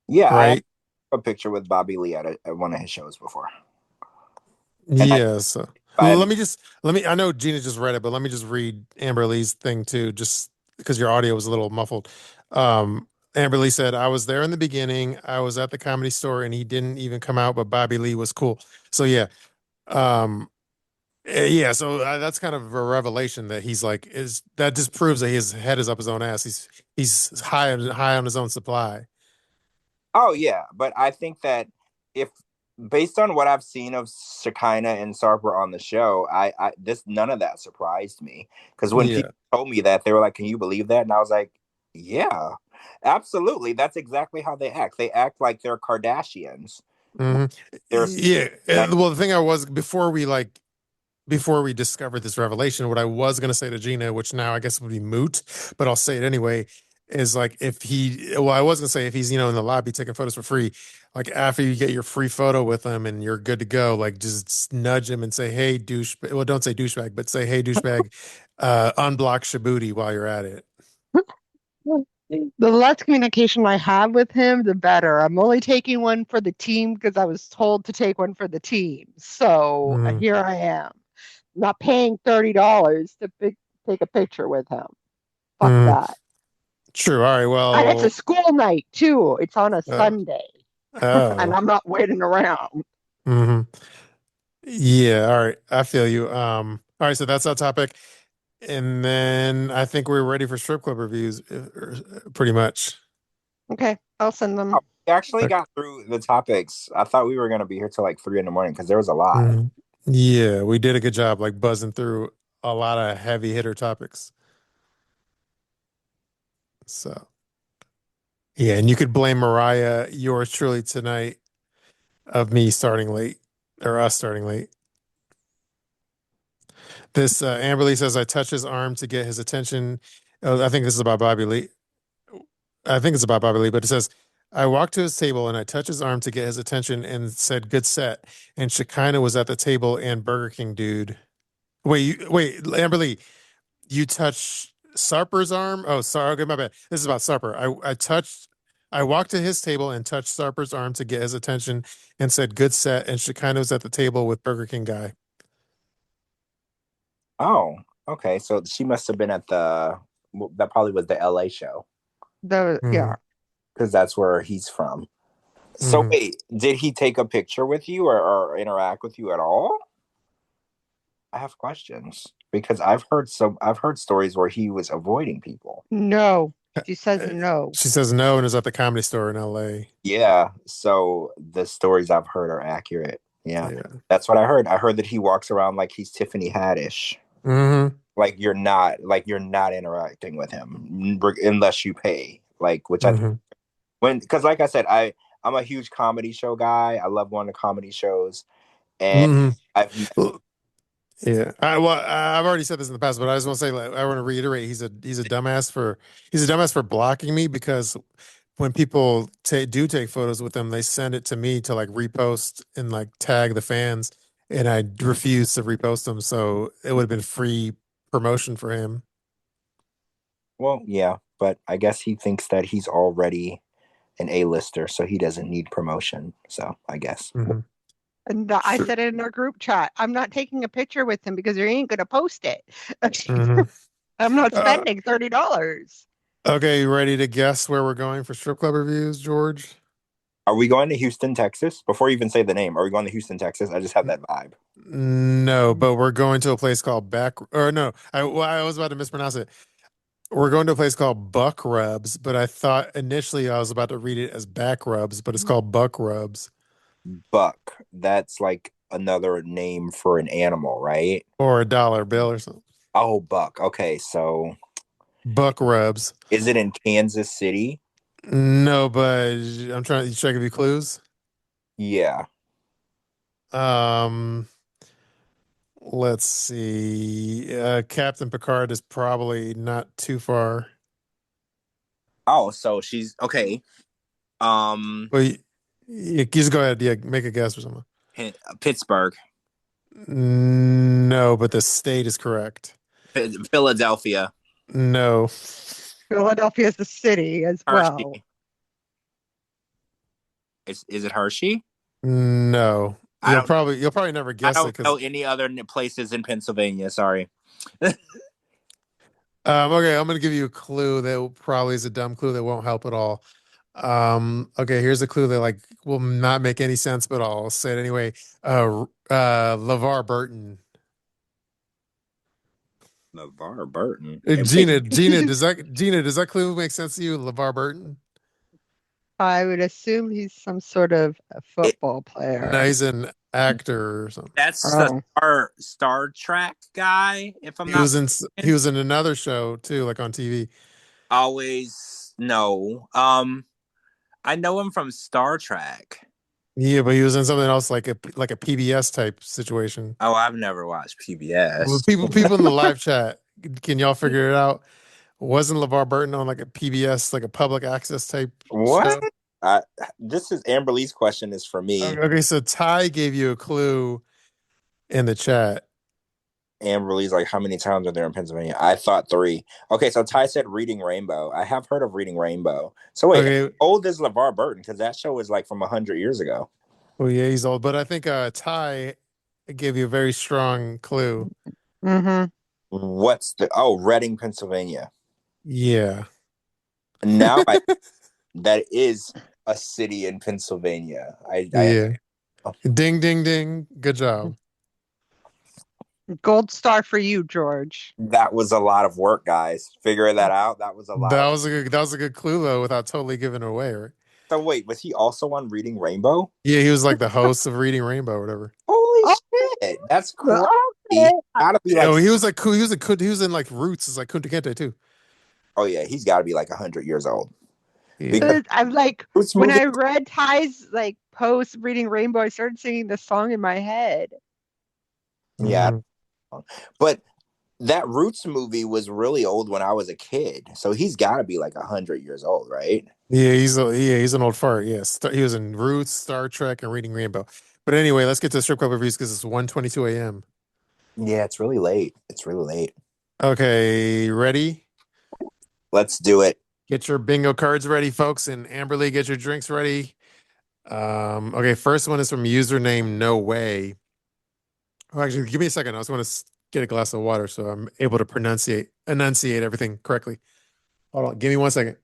Yeah, I have Right? a picture with Bobby Lee at one of his shows before, and I Yeah. So buy him. let me. I know Gina just read it, but let me just read Amber Lee's thing too, just because your audio was a little muffled. Amber Lee said, "I was there in the beginning. I was at the comedy store, and he didn't even come out, but Bobby Lee was cool." So yeah. Um. Yeah, so that's kind of a revelation that he's like is that just proves that his head is up his own ass. He's high on his own supply. Oh yeah, but I think that if based on what I've seen of Shekinah and Sarper on the show, I this none of that surprised me because when people Yeah. told me that they were like, "Can you believe that?" and I was like, "Yeah, absolutely. That's exactly how they act. They act like they're Kardashians. Hmm. They're Yeah. nice." Well, the thing I was before we discovered this revelation, what I was gonna say to Gina, which now I guess would be moot, but I'll say it anyway, is like if he well, I was gonna say if he's, in the lobby taking photos for free, like after you get your free photo with him and you're good to go, like just nudge him and say, hey, douche well, don't say douchebag, but say, hey, douchebag, unblock Shabooty while you're at it. The less communication I have with him, the better. I'm only taking one for the team because I was told to take one for the team. So Mm, here I am, not paying $30 to take a picture with him. Fuck mm, that. true. All right. And it's a Well, school night too. It's on a uh, Sunday, and oh. I'm not waiting around. Hmm. Yeah, all right. I feel you. All right, so that's our topic. And then I think we're ready for strip club reviews, pretty much. Okay, I'll send Oh, them. we actually Okay. got through the topics. I thought we were gonna be here till like 3 in the morning because there was a lot. Mhm. Yeah, we did a good job, like buzzing through a lot of heavy hitter topics. So, yeah, and you could blame Mariah, yours truly tonight, of me starting late or us starting late. This Amberly says I touch his arm to get his attention. I think this is about Bobby Lee. I think it's about Bobby Lee, but it says, I walked to his table and I touched his arm to get his attention and said, good set. And Shekinah was at the table and Burger King dude. Wait, Amber Lee, you touched Sarper's arm? Oh, sorry. Okay, my bad. This is about Sarper. I walked to his table and touched Sarper's arm to get his attention and said, good set. And Shekinah was at the table with Burger King guy. Oh, okay. So she must have been at that probably was the LA show Hmm. Yeah, because that's where he's from. So Hmm. wait, did he take a picture with you or interact with you at all? I have questions because I've heard stories where he was avoiding people. no. She says Uh, no. She says no and is at the Comedy Store in LA. Yeah, so the stories I've heard are accurate. Yeah. Yeah. That's what I heard. I heard that he walks around like he's Tiffany Haddish. Hmm. Like you're not interacting with him unless you pay. Like which I Hmm. when because like I said, I'm a huge comedy show guy. I love going to comedy shows, and Hmm. I've Yeah. I've already said this in the past, but I just want to say, like, I want to reiterate, he's a dumbass for blocking me because when people do take photos with them, they send it to me to like repost and like tag the fans, and I refuse to repost them. So it would have been free promotion for him. well, yeah, but I guess he thinks that he's already an A-lister, so he doesn't need promotion. So I guess. Hmm. And I Sure. said it in our group chat. I'm not taking a picture with him because he ain't gonna post it. Hmm. I'm not Uh, spending $30. okay, you ready to guess where we're going for strip club reviews, George? Are we going to Houston, Texas? Before you even say the name, are we going to Houston, Texas? I just have that vibe. No, but we're going to a place called Back, or no, I was about to mispronounce it. We're going to a place called Buck Rubs, but I thought initially I was about to read it as Back Rubs, but it's called Buck Rubs Buck. That's like another name for an animal, right? or a dollar bill or something. Oh, Buck. Okay, so Buck Rubs. is it in Kansas City? No, but I'm trying to check a few clues. Yeah. Um, let's see. Captain Picard is probably not too far. Oh, so she's okay. Um, Well, you just go ahead. Yeah, make a guess or something. Pittsburgh, No, but the state is correct. Philadelphia, No, Philadelphia is the city as well. Hershey. Is it Hershey? no. I don't. You'll probably never I guess it don't because know any other places in Pennsylvania. Sorry. okay, I'm gonna give you a clue that probably is a dumb clue that won't help at all. Okay, here's a clue that like will not make any sense, but I'll say it anyway. LeVar Burton. LeVar Burton. And wait, Gina, does that clue make sense to you? LeVar Burton? I would assume he's some sort of a it, football No, player. he's an actor or something. that's the Oh, Star Trek guy. If I'm not He mistaken. was in another show too, like on TV. Always no. I know him from Star Trek. Yeah, but he was in something else like a PBS type situation. Oh, I've never watched Well, PBS. people in the live chat, can y'all figure it out? Wasn't LeVar Burton on like a PBS, like a public access type What? show? I, this is Amberlee's question is for me. Okay, so Ty gave you a clue in the chat. Amberlee's like, how many towns are there in Pennsylvania? I thought three. Okay, so Ty said Reading Rainbow. I have heard of Reading Rainbow. So wait, how Okay, old is LeVar Burton? Because that show is like from 100 years ago. well, yeah, he's old, but I think Ty gave you a very strong clue. mm-hmm. What's the Reading, Pennsylvania. Yeah, Now that is a city in Pennsylvania. I yeah. Ding, ding, ding. Good job. Gold star for you, George. that was a lot of work, guys. Figuring that out, that was a lot of. That was a good clue though, without totally giving it away, right? So wait, was he also on Reading Rainbow? Yeah, he was like the host of Reading Rainbow or whatever. Holy Oh, shit, that's crazy. okay. He gotta be like, Oh, he was like cool. He was in like Roots, is like Kunta Kinte too. oh yeah, he's got to be like 100 years old because Yeah. I'm like, Roots when movie. I read Ty's like post reading Rainbow, I started singing the song in my head. Yeah, Mhm. but that Roots movie was really old when I was a kid, so he's got to be like 100 years old, right? He's an old fart. Yes, he was in Roots, Star Trek, and Reading Rainbow. But anyway, let's get to strip club reviews because it's 1:22 a.m. Yeah, it's really late. It's really late. Okay, ready? Let's do it. Get your bingo cards ready, folks, and Amberlee, get your drinks ready. Okay, first one is from username No Way. Oh, actually, give me a second. I just want to get a glass of water so I'm able to enunciate everything correctly. Hold on, give me 1 second.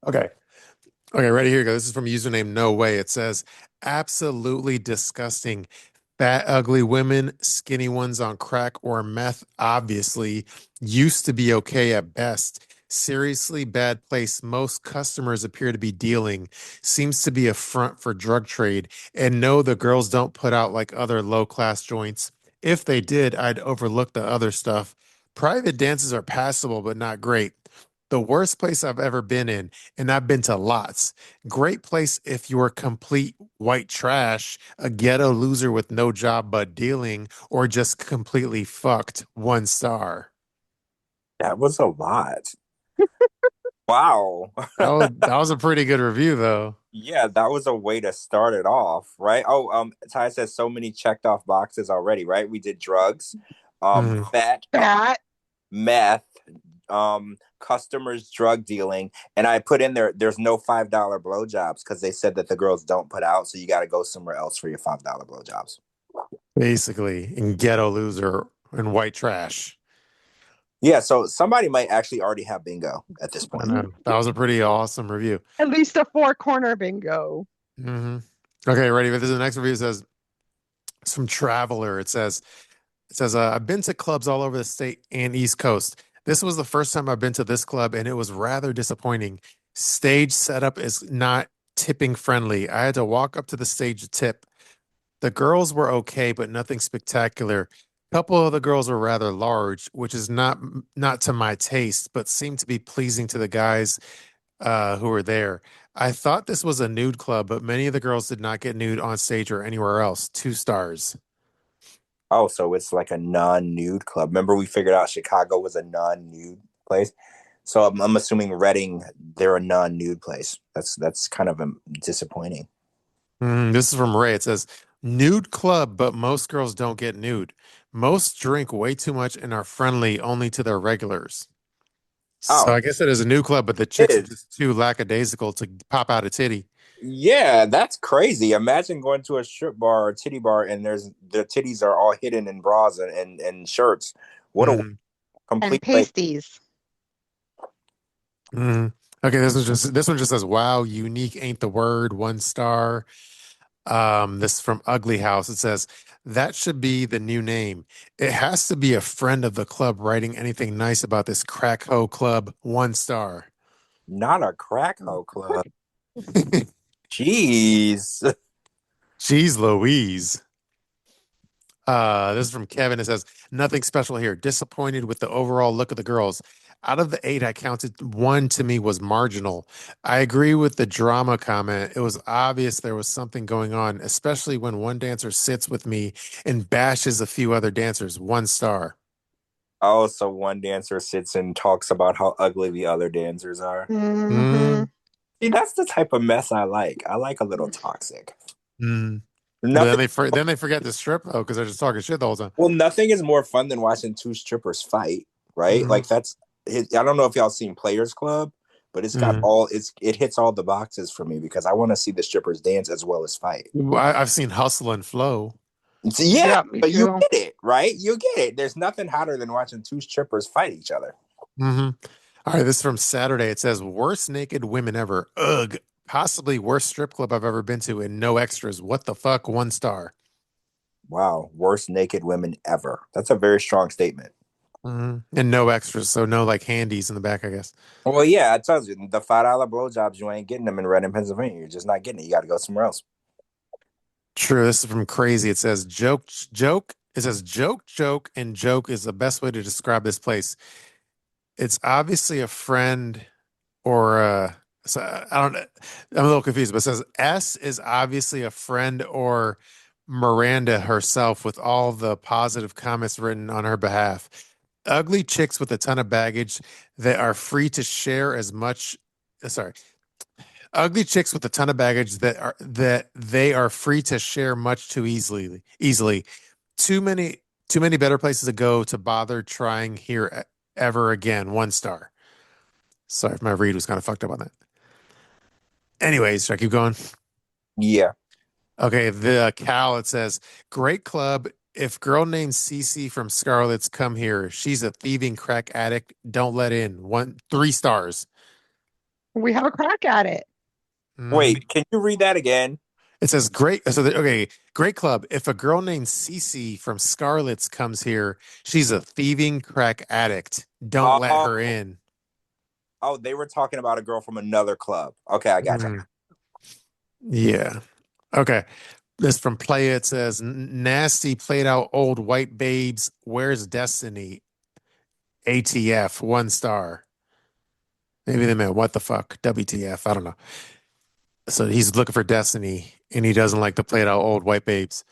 Okay. Okay, ready? Here you go. This is from username No Way. It says, absolutely disgusting. Fat, ugly women, skinny ones on crack or meth, obviously, used to be okay at best. Seriously bad place most customers appear to be dealing. Seems to be a front for drug trade. And no, the girls don't put out like other low class joints. If they did, I'd overlook the other stuff. Private dances are passable, but not great. The worst place I've ever been in, and I've been to lots. Great place if you're complete white trash, a ghetto loser with no job but dealing, or just completely fucked. 1 star. That was a lot. Wow. That was a pretty good review though. Yeah, that was a way to start it off, right? Oh, Ty says so many checked off boxes already, right? We did drugs, Mhm. fat, That meth, customers drug dealing, and I put in there's no $5 blowjobs because they said that the girls don't put out, so you got to go somewhere else for your $5 blowjobs. Basically, in ghetto loser and white trash. Yeah, so somebody might actually already have bingo at this I point. know. That was a pretty awesome review. at least a four corner bingo. hmm Okay, ready? But this is the next review. It says some traveler. It says, I've been to clubs all over the state and East Coast. This was the first time I've been to this club, and it was rather disappointing. Stage setup is not tipping friendly. I had to walk up to the stage to tip. The girls were okay, but nothing spectacular. A couple of the girls were rather large, which is not to my taste, but seemed to be pleasing to the guys who were there. I thought this was a nude club, but many of the girls did not get nude on stage or anywhere else. 2 stars. Oh, so it's like a non-nude club. Remember, we figured out Chicago was a non-nude place. So I'm assuming Reading, they're a non-nude place. That's kind of disappointing. This is from Ray. It says, nude club, but most girls don't get nude. Most drink way too much and are friendly only to their regulars. So Oh, I guess it is a new club, but the it chicks are is. just too lackadaisical to pop out a titty. Yeah, that's crazy. Imagine going to a strip bar or titty bar and there's the titties are all hidden in bras and shirts. What a hmm And complete way. pasties. hmm Okay, this one just says, wow, unique ain't the word. 1 star. This is from Ugly House. It says that should be the new name. It has to be a friend of the club writing anything nice about this crack hoe club. 1 star. Not a crack hoe club. Jeez. Jeez Louise. This is from Kevin. It says, nothing special here. Disappointed with the overall look of the girls. Out of the 8 I counted, one to me was marginal. I agree with the drama comment. It was obvious there was something going on, especially when one dancer sits with me and bashes a few other dancers. 1 star. Oh, so one dancer sits and talks about how ugly the other dancers are. Mm-hmm. Mm, See, that's the type of mess I like. I like a little toxic. mm. But then Nothing. they forget to strip though because they're just talking shit the whole time. Well, nothing is more fun than watching two strippers fight, right? Mm, Like that's. I don't know if y'all seen Players Club, but mm. it hits all the boxes for me because I want to see the strippers dance as well as fight. I've seen Hustle and Flow. So, yeah, Yeah, me but you too. get it, right? You get it. There's nothing hotter than watching two strippers fight each other. hmm All right, this is from Saturday. It says worst naked women ever. Ugh. Possibly worst strip club I've ever been to and no extras. What the fuck? 1 star. Wow, worst naked women ever. That's a very strong statement. And no extras, so no like handies in the back, I guess. Well, yeah, I told you the $5 blowjobs you ain't getting them in Reading, Pennsylvania. You're just not getting it. You got to go somewhere else. True. This is from Crazy. It says joke, joke. It says joke, joke, and joke is the best way to describe this place. It's obviously a friend or so I don't I'm a little confused, but it says S is obviously a friend or Miranda herself with all the positive comments written on her behalf. Ugly chicks with a ton of baggage that are free to share as much sorry. Ugly chicks with a ton of baggage that they are free to share much too easily. Too many too many better places to go to bother trying here ever again. 1 star. Sorry if my read was kind of fucked up on that. Anyways, should I keep going? Yeah. Okay, the Cal, it says, great club. If girl named Cece from Scarlet's come here, she's a thieving crack addict. Don't let in. 3 stars. We have a crack at it. Mhm. Wait, can you read that again? It says great. Okay, great club. If a girl named Cece from Scarlet's comes here, she's a thieving crack addict. Don't let Oh, her in. they were talking about a girl from another club. Okay, I got you. Mhm. Yeah. Okay. This from Playa. It says, nasty played out old white babes. Where's Destiny? ATF. 1 star. Maybe they meant what the fuck, WTF, I don't know. So he's looking for destiny, and he doesn't like to play out old white babes.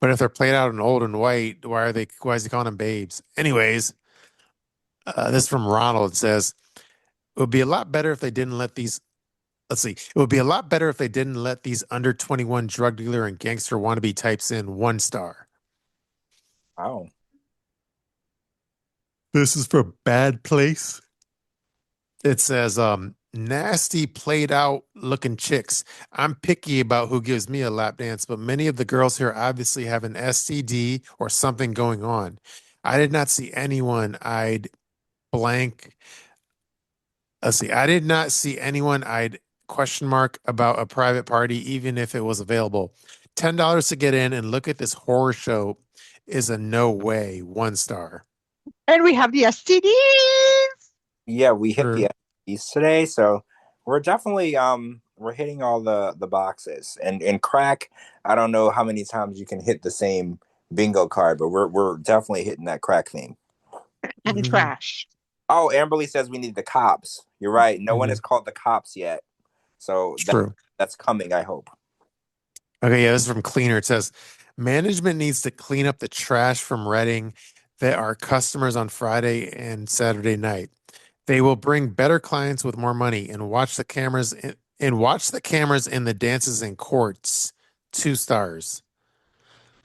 But if they're played out in old and white, why are they? Why is he calling them babes? Anyways, this is from Ronald. It says it would be a lot better if they didn't let these. Let's see. It would be a lot better if they didn't let these under 21 drug dealer and gangster wannabe types in 1 star. Oh, This is for Bad Place. It says, nasty played out looking chicks. I'm picky about who gives me a lap dance, but many of the girls here obviously have an STD or something going on. I did not see anyone I'd blank. Let's see. I did not see anyone I'd question mark about a private party, even if it was available. $10 to get in and look at this horror show is a no way 1 star. And we have the STDs. yeah, we hit the Sure. SPs today, so we're definitely we're hitting all the boxes. And crack, I don't know how many times you can hit the same bingo card, but we're definitely hitting that crack theme. And Hmm. trash. Oh, Amberlee says we need the cops. You're right. No one Hmm. has called the cops yet, so It's true. that's coming. I hope. Okay, yeah, this is from Cleaner. It says management needs to clean up the trash from Reading that are customers on Friday and Saturday night. They will bring better clients with more money and watch the cameras in the dances in courts. 2 stars.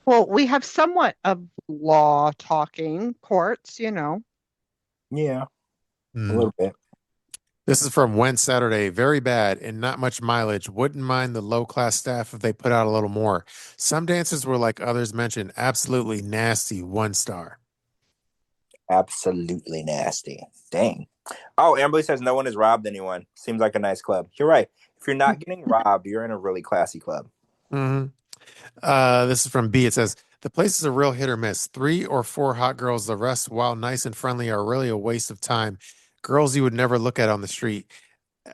Well, we have somewhat of law talking courts, you know. Yeah, a Hmm. little bit. This is from Went Saturday. Very bad and not much mileage. Wouldn't mind the low class staff if they put out a little more. Some dancers were like others mentioned, absolutely nasty. 1 star. Absolutely nasty. Dang. Oh, Amberly says no one has robbed anyone. Seems like a nice club. You're right. If you're not getting robbed, you're in a really classy club. Hmm. This is from B. It says the place is a real hit or miss. 3 or 4 hot girls. The rest, while nice and friendly, are really a waste of time. Girls you would never look at on the street.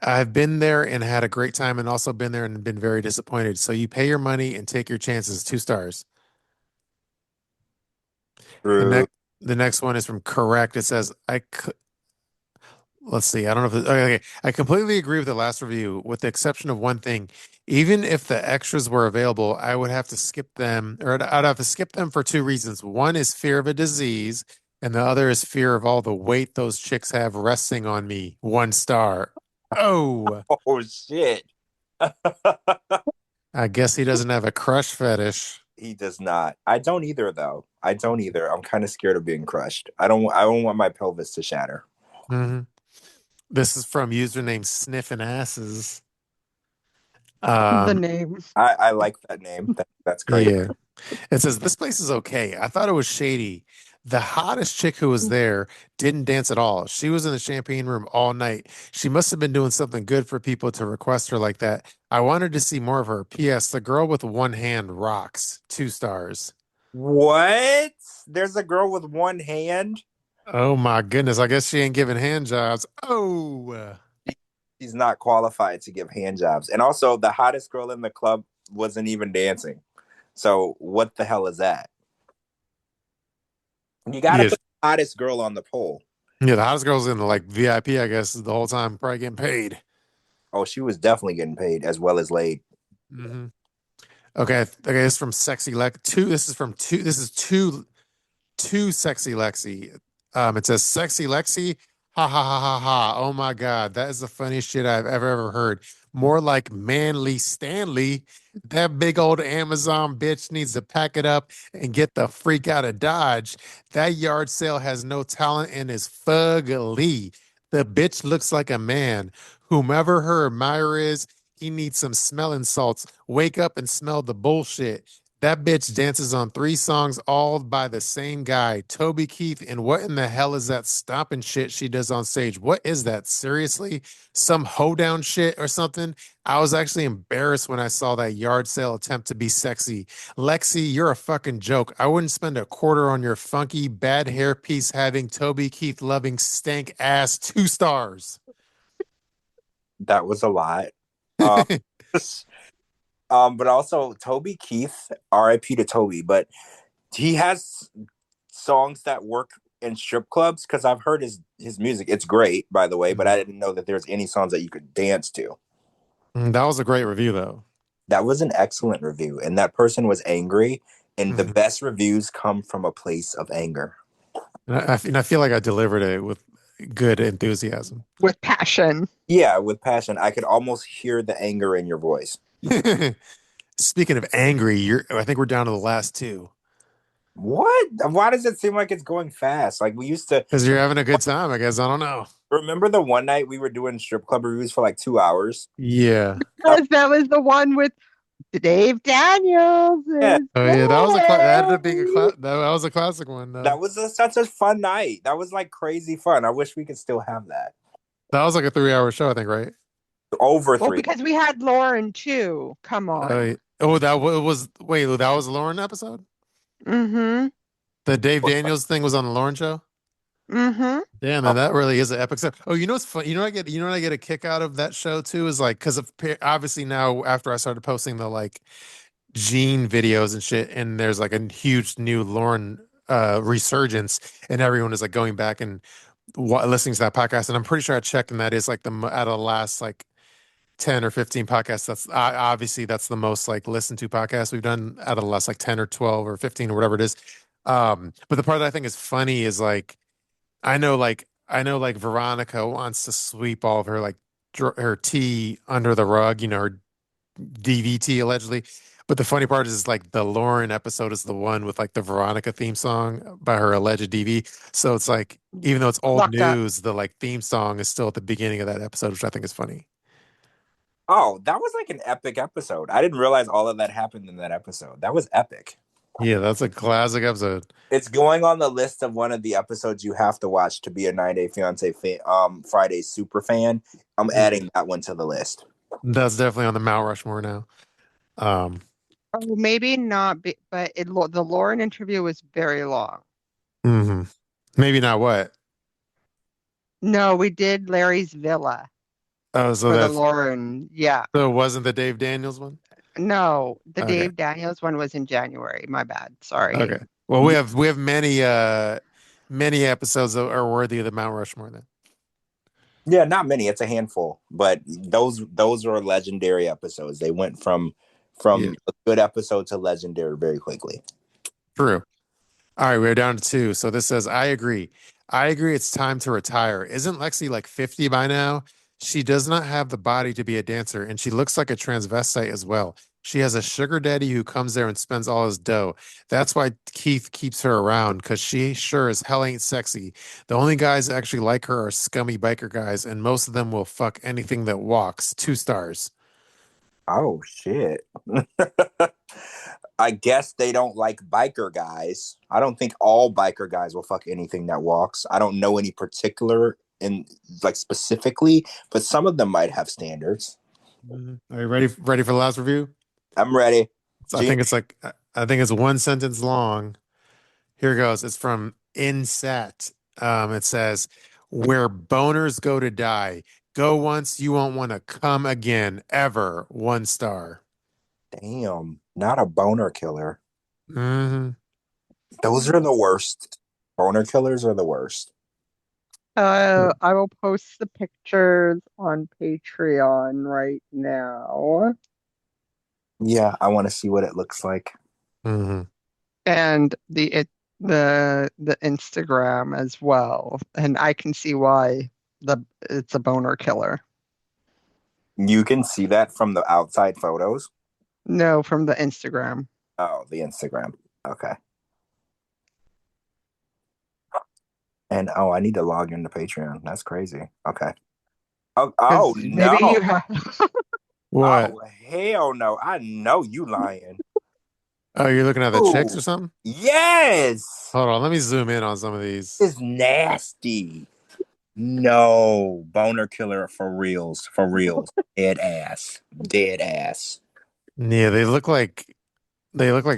I've been there and had a great time, and also been there and been very disappointed. So you pay your money and take your chances. 2 stars. The True. next, the next one is from Correct. It says let's see. I don't know if okay. I completely agree with the last review, with the exception of one thing. Even if the extras were available, I would have to skip them, or I'd have to skip them for 2 reasons. One is fear of a disease, and the other is fear of all the weight those chicks have resting on me. 1 star. Oh, Oh shit. I guess he doesn't have a crush fetish. He does not. I don't either though. I don't either. I'm kind of scared of being crushed. I don't want my pelvis to shatter. Hmm. This is from username Sniffing Asses. The Um, name. I like that name. That's great. yeah. It says this place is okay. I thought it was shady. The hottest chick who was there didn't dance at all. She was in the champagne room all night. She must have been doing something good for people to request her like that. I wanted to see more of her. P.S. The girl with one hand rocks. 2 stars. What? There's a girl with one hand? Oh my goodness. I guess she ain't giving hand jobs. Oh. She's not qualified to give hand jobs. And also, the hottest girl in the club wasn't even dancing. So, what the hell is that? You got to Yeah. put the hottest girl on the pole. Yeah, the hottest girl's in the like VIP, I guess, the whole time, probably getting paid. Oh, she was definitely getting paid as well as laid. Hmm. Okay. Okay. This is from Sexy Lex. Two. This is from two. This is two Sexy Lexi. It says Sexy Lexi. Ha ha ha ha ha. Oh my God. That is the funniest shit I've ever heard. More like Manly Stanley. That big old Amazon bitch needs to pack it up and get the freak out of Dodge. That yard sale has no talent and is fugly. The bitch looks like a man. Whomever her admirer is, he needs some smelling salts. Wake up and smell the bullshit. That bitch dances on 3 songs, all by the same guy, Toby Keith. And what in the hell is that stomping shit she does on stage? What is that? Seriously? Some hoedown shit or something? I was actually embarrassed when I saw that yard sale attempt to be sexy. Lexi, you're a fucking joke. I wouldn't spend a quarter on your funky, bad hairpiece having Toby Keith loving stank ass. 2 stars. That was a lot. Um, but also Toby Keith, R.I.P. to Toby, but he has songs that work in strip clubs because I've heard his music. It's great, by the way, but I Mhm. didn't know that there's any songs that you could dance to. That was a great review, though. That was an excellent review, and that person was angry. And the Mhm. best reviews come from a place of anger. And I feel like I delivered it with good enthusiasm. with passion. Yeah, with passion. I could almost hear the anger in your voice. Speaking of angry, I think we're down to the last two What? Why does it seem like it's going fast? Like we used to because you're having a good time, I guess. I don't know. remember the one night we were doing strip club reviews for like 2 hours. Yeah. That, Yes, that was the one with Dave Daniels yeah, is Oh yeah, that ended up being gay. that was a classic one though. that was such a fun night. That was like crazy fun. I wish we could still have that. That was like a 3 hour show, I think, right? Over Well, three. because we had Lauren too. Come on. Oh, was wait, that was a Lauren episode? Mm-hmm. The Dave Daniels thing was on the Lauren show? Mm-hmm. Damn, man, that really is an epic stuff. Oh, you know what's fun? You know what I get a kick out of that show too is like because of obviously now after I started posting the like Gene videos and shit, and there's like a huge new Lauren resurgence, and everyone is like going back and listening to that podcast. And I'm pretty sure I checked, and that is like out of the last like 10 or 15 podcasts. That's obviously that's the most like listened to podcast we've done out of the last like 10 or 12 or 15 or whatever it is. But the part that I think is funny is like I know like Veronica wants to sweep all of her like her tea under the rug, you know, her DVT allegedly. But the funny part is like the Lauren episode is the one with like the Veronica theme song by her alleged DV. So it's like even though it's old Locked up. news, the like theme song is still at the beginning of that episode, which I think is funny. Oh, that was like an epic episode. I didn't realize all of that happened in that episode. That was epic. Yeah, that's a classic episode. It's going on the list of one of the episodes you have to watch to be a 9 Day Fiance Friday super fan. I'm adding that one to the list. That's definitely on the Mount Rushmore now. Um, Oh, maybe not, but the Lauren interview was very long. mhm. Maybe not what. No, we did Larry's Villa Oh, for the Lauren. Yeah. so it wasn't the Dave Daniels one? No, the Okay. Dave Daniels one was in January. My bad. Sorry. Okay. Well, we have many episodes that are worthy of the Mount Rushmore then. Yeah, not many. It's a handful, but those are legendary episodes. They went Yeah, from a good episode to legendary very quickly. true. All right, we're down to two. So this says, I agree. I agree it's time to retire. Isn't Lexi like 50 by now? She does not have the body to be a dancer, and she looks like a transvestite as well. She has a sugar daddy who comes there and spends all his dough. That's why Keith keeps her around, because she sure as hell ain't sexy. The only guys that actually like her are scummy biker guys, and most of them will fuck anything that walks. 2 stars. Oh shit. I guess they don't like biker guys. I don't think all biker guys will fuck anything that walks. I don't know any particular in like specifically, but some of them might have standards. Are you ready for the last review? I'm ready. So Gee, I think it's one sentence long. Here goes. It's from Insat. It says, "Where boners go to die. Go once, you won't want to come again ever." 1 star. damn, not a boner killer. Hmm. Those are the worst. Boner killers are the worst. I will post the pictures on Patreon right now. Yeah, I want to see what it looks like. Hmm. And the Instagram as well. And I can see why it's a boner killer. You can see that from the outside photos. No, from the Instagram. Oh, the Instagram. Okay. And oh, I need to log into Patreon. That's crazy. Okay. Oh, Because maybe no. you have What? Oh hell no. I know you lying. Oh, you're looking at the chicks Ooh, or something? yes. Hold on. Let me zoom in on some of these. This is nasty. No. Boner killer for reals. For reals. Dead ass. Dead ass. Yeah, they look like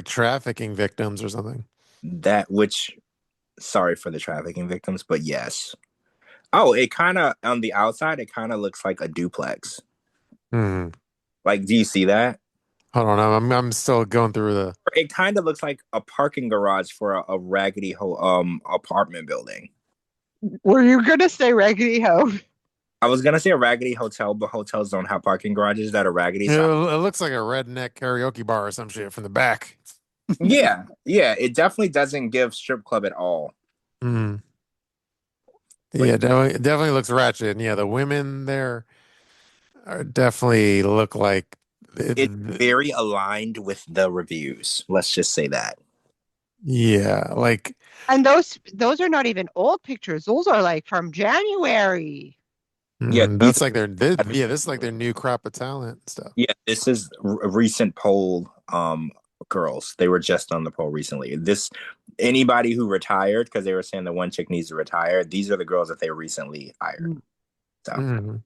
trafficking victims or something. That which sorry for the trafficking victims, but yes. Oh, it kind of on the outside, it kind of looks like a duplex. Hmm. Like, do you see that? Hold on, I'm still going through the. It kind of looks like a parking garage for a raggedy apartment building. Were you gonna say Raggedy Ho? I was gonna say a raggedy hotel, but hotels don't have parking garages that are raggedy. So It looks like a redneck karaoke bar or some shit from the back. yeah, yeah, it definitely doesn't give strip club at all. Mm. But Yeah, definitely looks ratchet. And yeah, the women there are definitely look like. it's very aligned with the reviews. Let's just say that. Yeah, like And those are not even old pictures. Those are like from January. Yeah, these that's like yeah, this is like their new crop of talent and stuff. yeah, this is a recent poll girls. They were just on the poll recently. This anybody who retired because they were saying the one chick needs to retire. These are the girls that they recently hired. Mm. So Mm,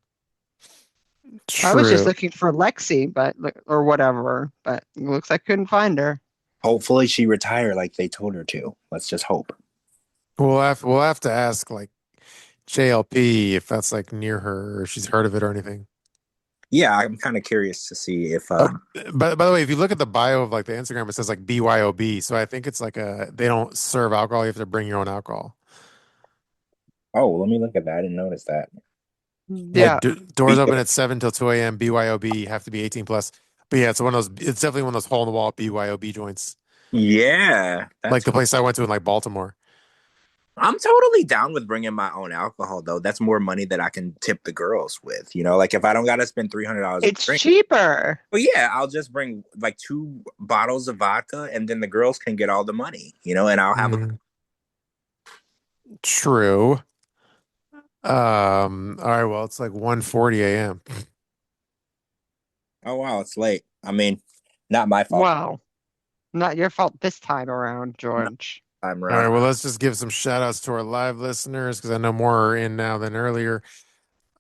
I was just true. looking for Lexi, but or whatever, but it looks like I couldn't find her. hopefully she retire like they told her to. Let's just hope. We'll have to ask like JLP if that's like near her or if she's heard of it or anything. Yeah, I'm kind of curious to see if Oh, by the way, if you look at the bio of like the Instagram, it says like BYOB. So I think it's like they don't serve alcohol. You have to bring your own alcohol. oh, let me look at that. I didn't notice that. Yeah, Yeah, doors open at 7 till 2 a.m. BYOB have to be 18 plus. But yeah, it's one of those. It's definitely one of those hole in the wall BYOB joints, Yeah, like that's the place I went to in like Baltimore. I'm totally down with bringing my own alcohol though. That's more money that I can tip the girls with. Like if I don't got to spend $300 a it's drink. cheaper. Well, yeah, I'll just bring like 2 bottles of vodka, and then the girls can get all the money. And I'll have a. Mm, true. All right. Well, it's like 1:40 a.m. Oh wow, it's late. I mean, not my fault. Wow. Not your fault this time around, Not George. time All right. around. Well, let's just give some shout outs to our live listeners because I know more are in now than earlier.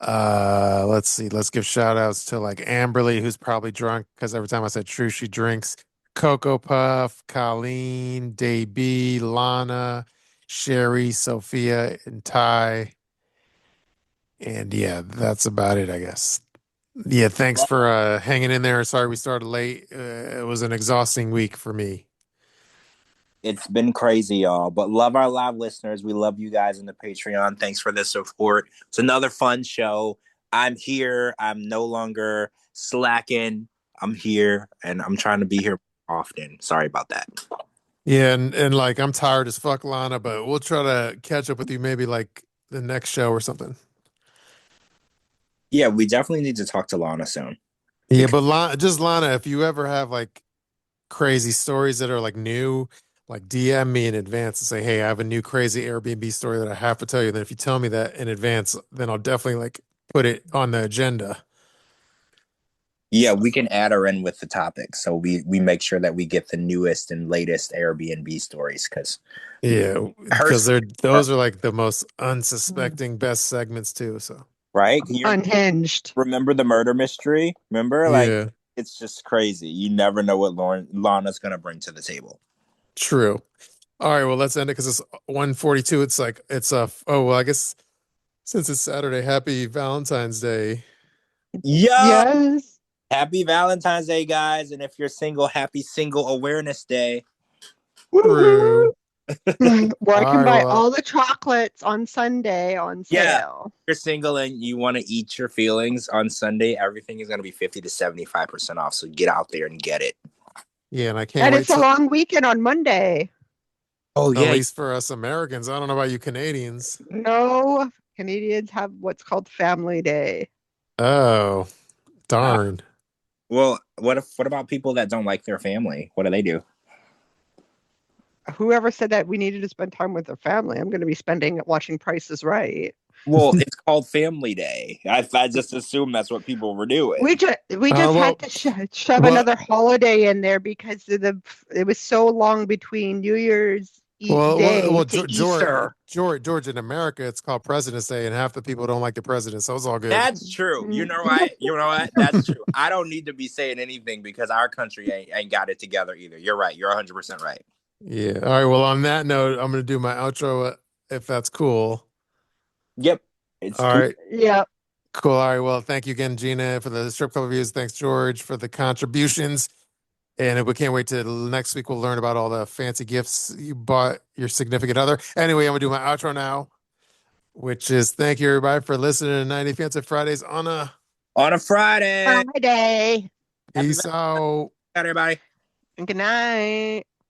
Let's see. Let's give shout outs to like Amberlee, who's probably drunk because every time I said true, she drinks. Coco Puff, Colleen, DayB, Lana, Sherry, Sophia, and Ty. And yeah, that's about it, I guess. Yeah, thanks for hanging in there. Sorry we started late. It was an exhausting week for me. It's been crazy, y'all. But love our live listeners. We love you guys in the Patreon. Thanks for the support. It's another fun show. I'm here. I'm no longer slacking. I'm here, and I'm trying to be here often. Sorry about that. Yeah, and like I'm tired as fuck, Lana, but we'll try to catch up with you maybe like the next show or something. Yeah, we definitely need to talk to Lana soon. Yeah, Because but just Lana, if you ever have like crazy stories that are like new, like DM me in advance and say, "Hey, I have a new crazy Airbnb story that I have to tell you." Then if you tell me that in advance, then I'll definitely like put it on the agenda. yeah, we can add her in with the topic, so we make sure that we get the newest and latest Airbnb stories because Yeah, her because are those are like the most unsuspecting best segments too. So right. Can you Unhinged. remember the murder mystery? Remember, like yeah, it's just crazy. You never know what Lana's gonna bring to the table. true. All right, well let's end it because it's 1:42. It's like oh well, I guess since it's Saturday, happy Valentine's Day. Yo, Yes. happy Valentine's Day, guys! And if you're single, happy Single Awareness Day. Woo-hoo. True. Where I All can right, buy well, all the chocolates on Sunday on Yeah, if sale. you're single and you want to eat your feelings on Sunday, everything is gonna be 50 to 75% off. So get out there and get it. yeah, and I can't And wait it's a till long weekend on Monday. Oh at yeah, least for us Americans. I don't know about you Canadians. No, Canadians have what's called Family Day. Oh, uh, darn. well, what about people that don't like their family? What do they do? Whoever said that we needed to spend time with their family, I'm going to be spending it watching Price is Right. Well, it's called Family Day. I just assumed that's what people were doing. We just had Well, to shove well, another holiday in there because it was so long between New Year's Day to Easter. George, in America, it's called President's Day, and half the people don't like the president, so it's all good. That's true. You Mm. know what? You know what? That's true. I don't need to be saying anything because our country ain't got it together either. You're right. You're 100% right. Yeah. All right. Well, on that note, I'm gonna do my outro if that's cool. Yep. It's All cool. right. Yeah. Cool. All right. Well, thank you again, Gina, for the strip club reviews. Thanks, George, for the contributions. And we can't wait to next week. We'll learn about all the fancy gifts you bought your significant other. Anyway, I'm gonna do my outro now, which is thank you everybody for listening to 90 Fiance Fridays on On a Friday. Friday. Happy peace out. Valentine's, everybody. Good night.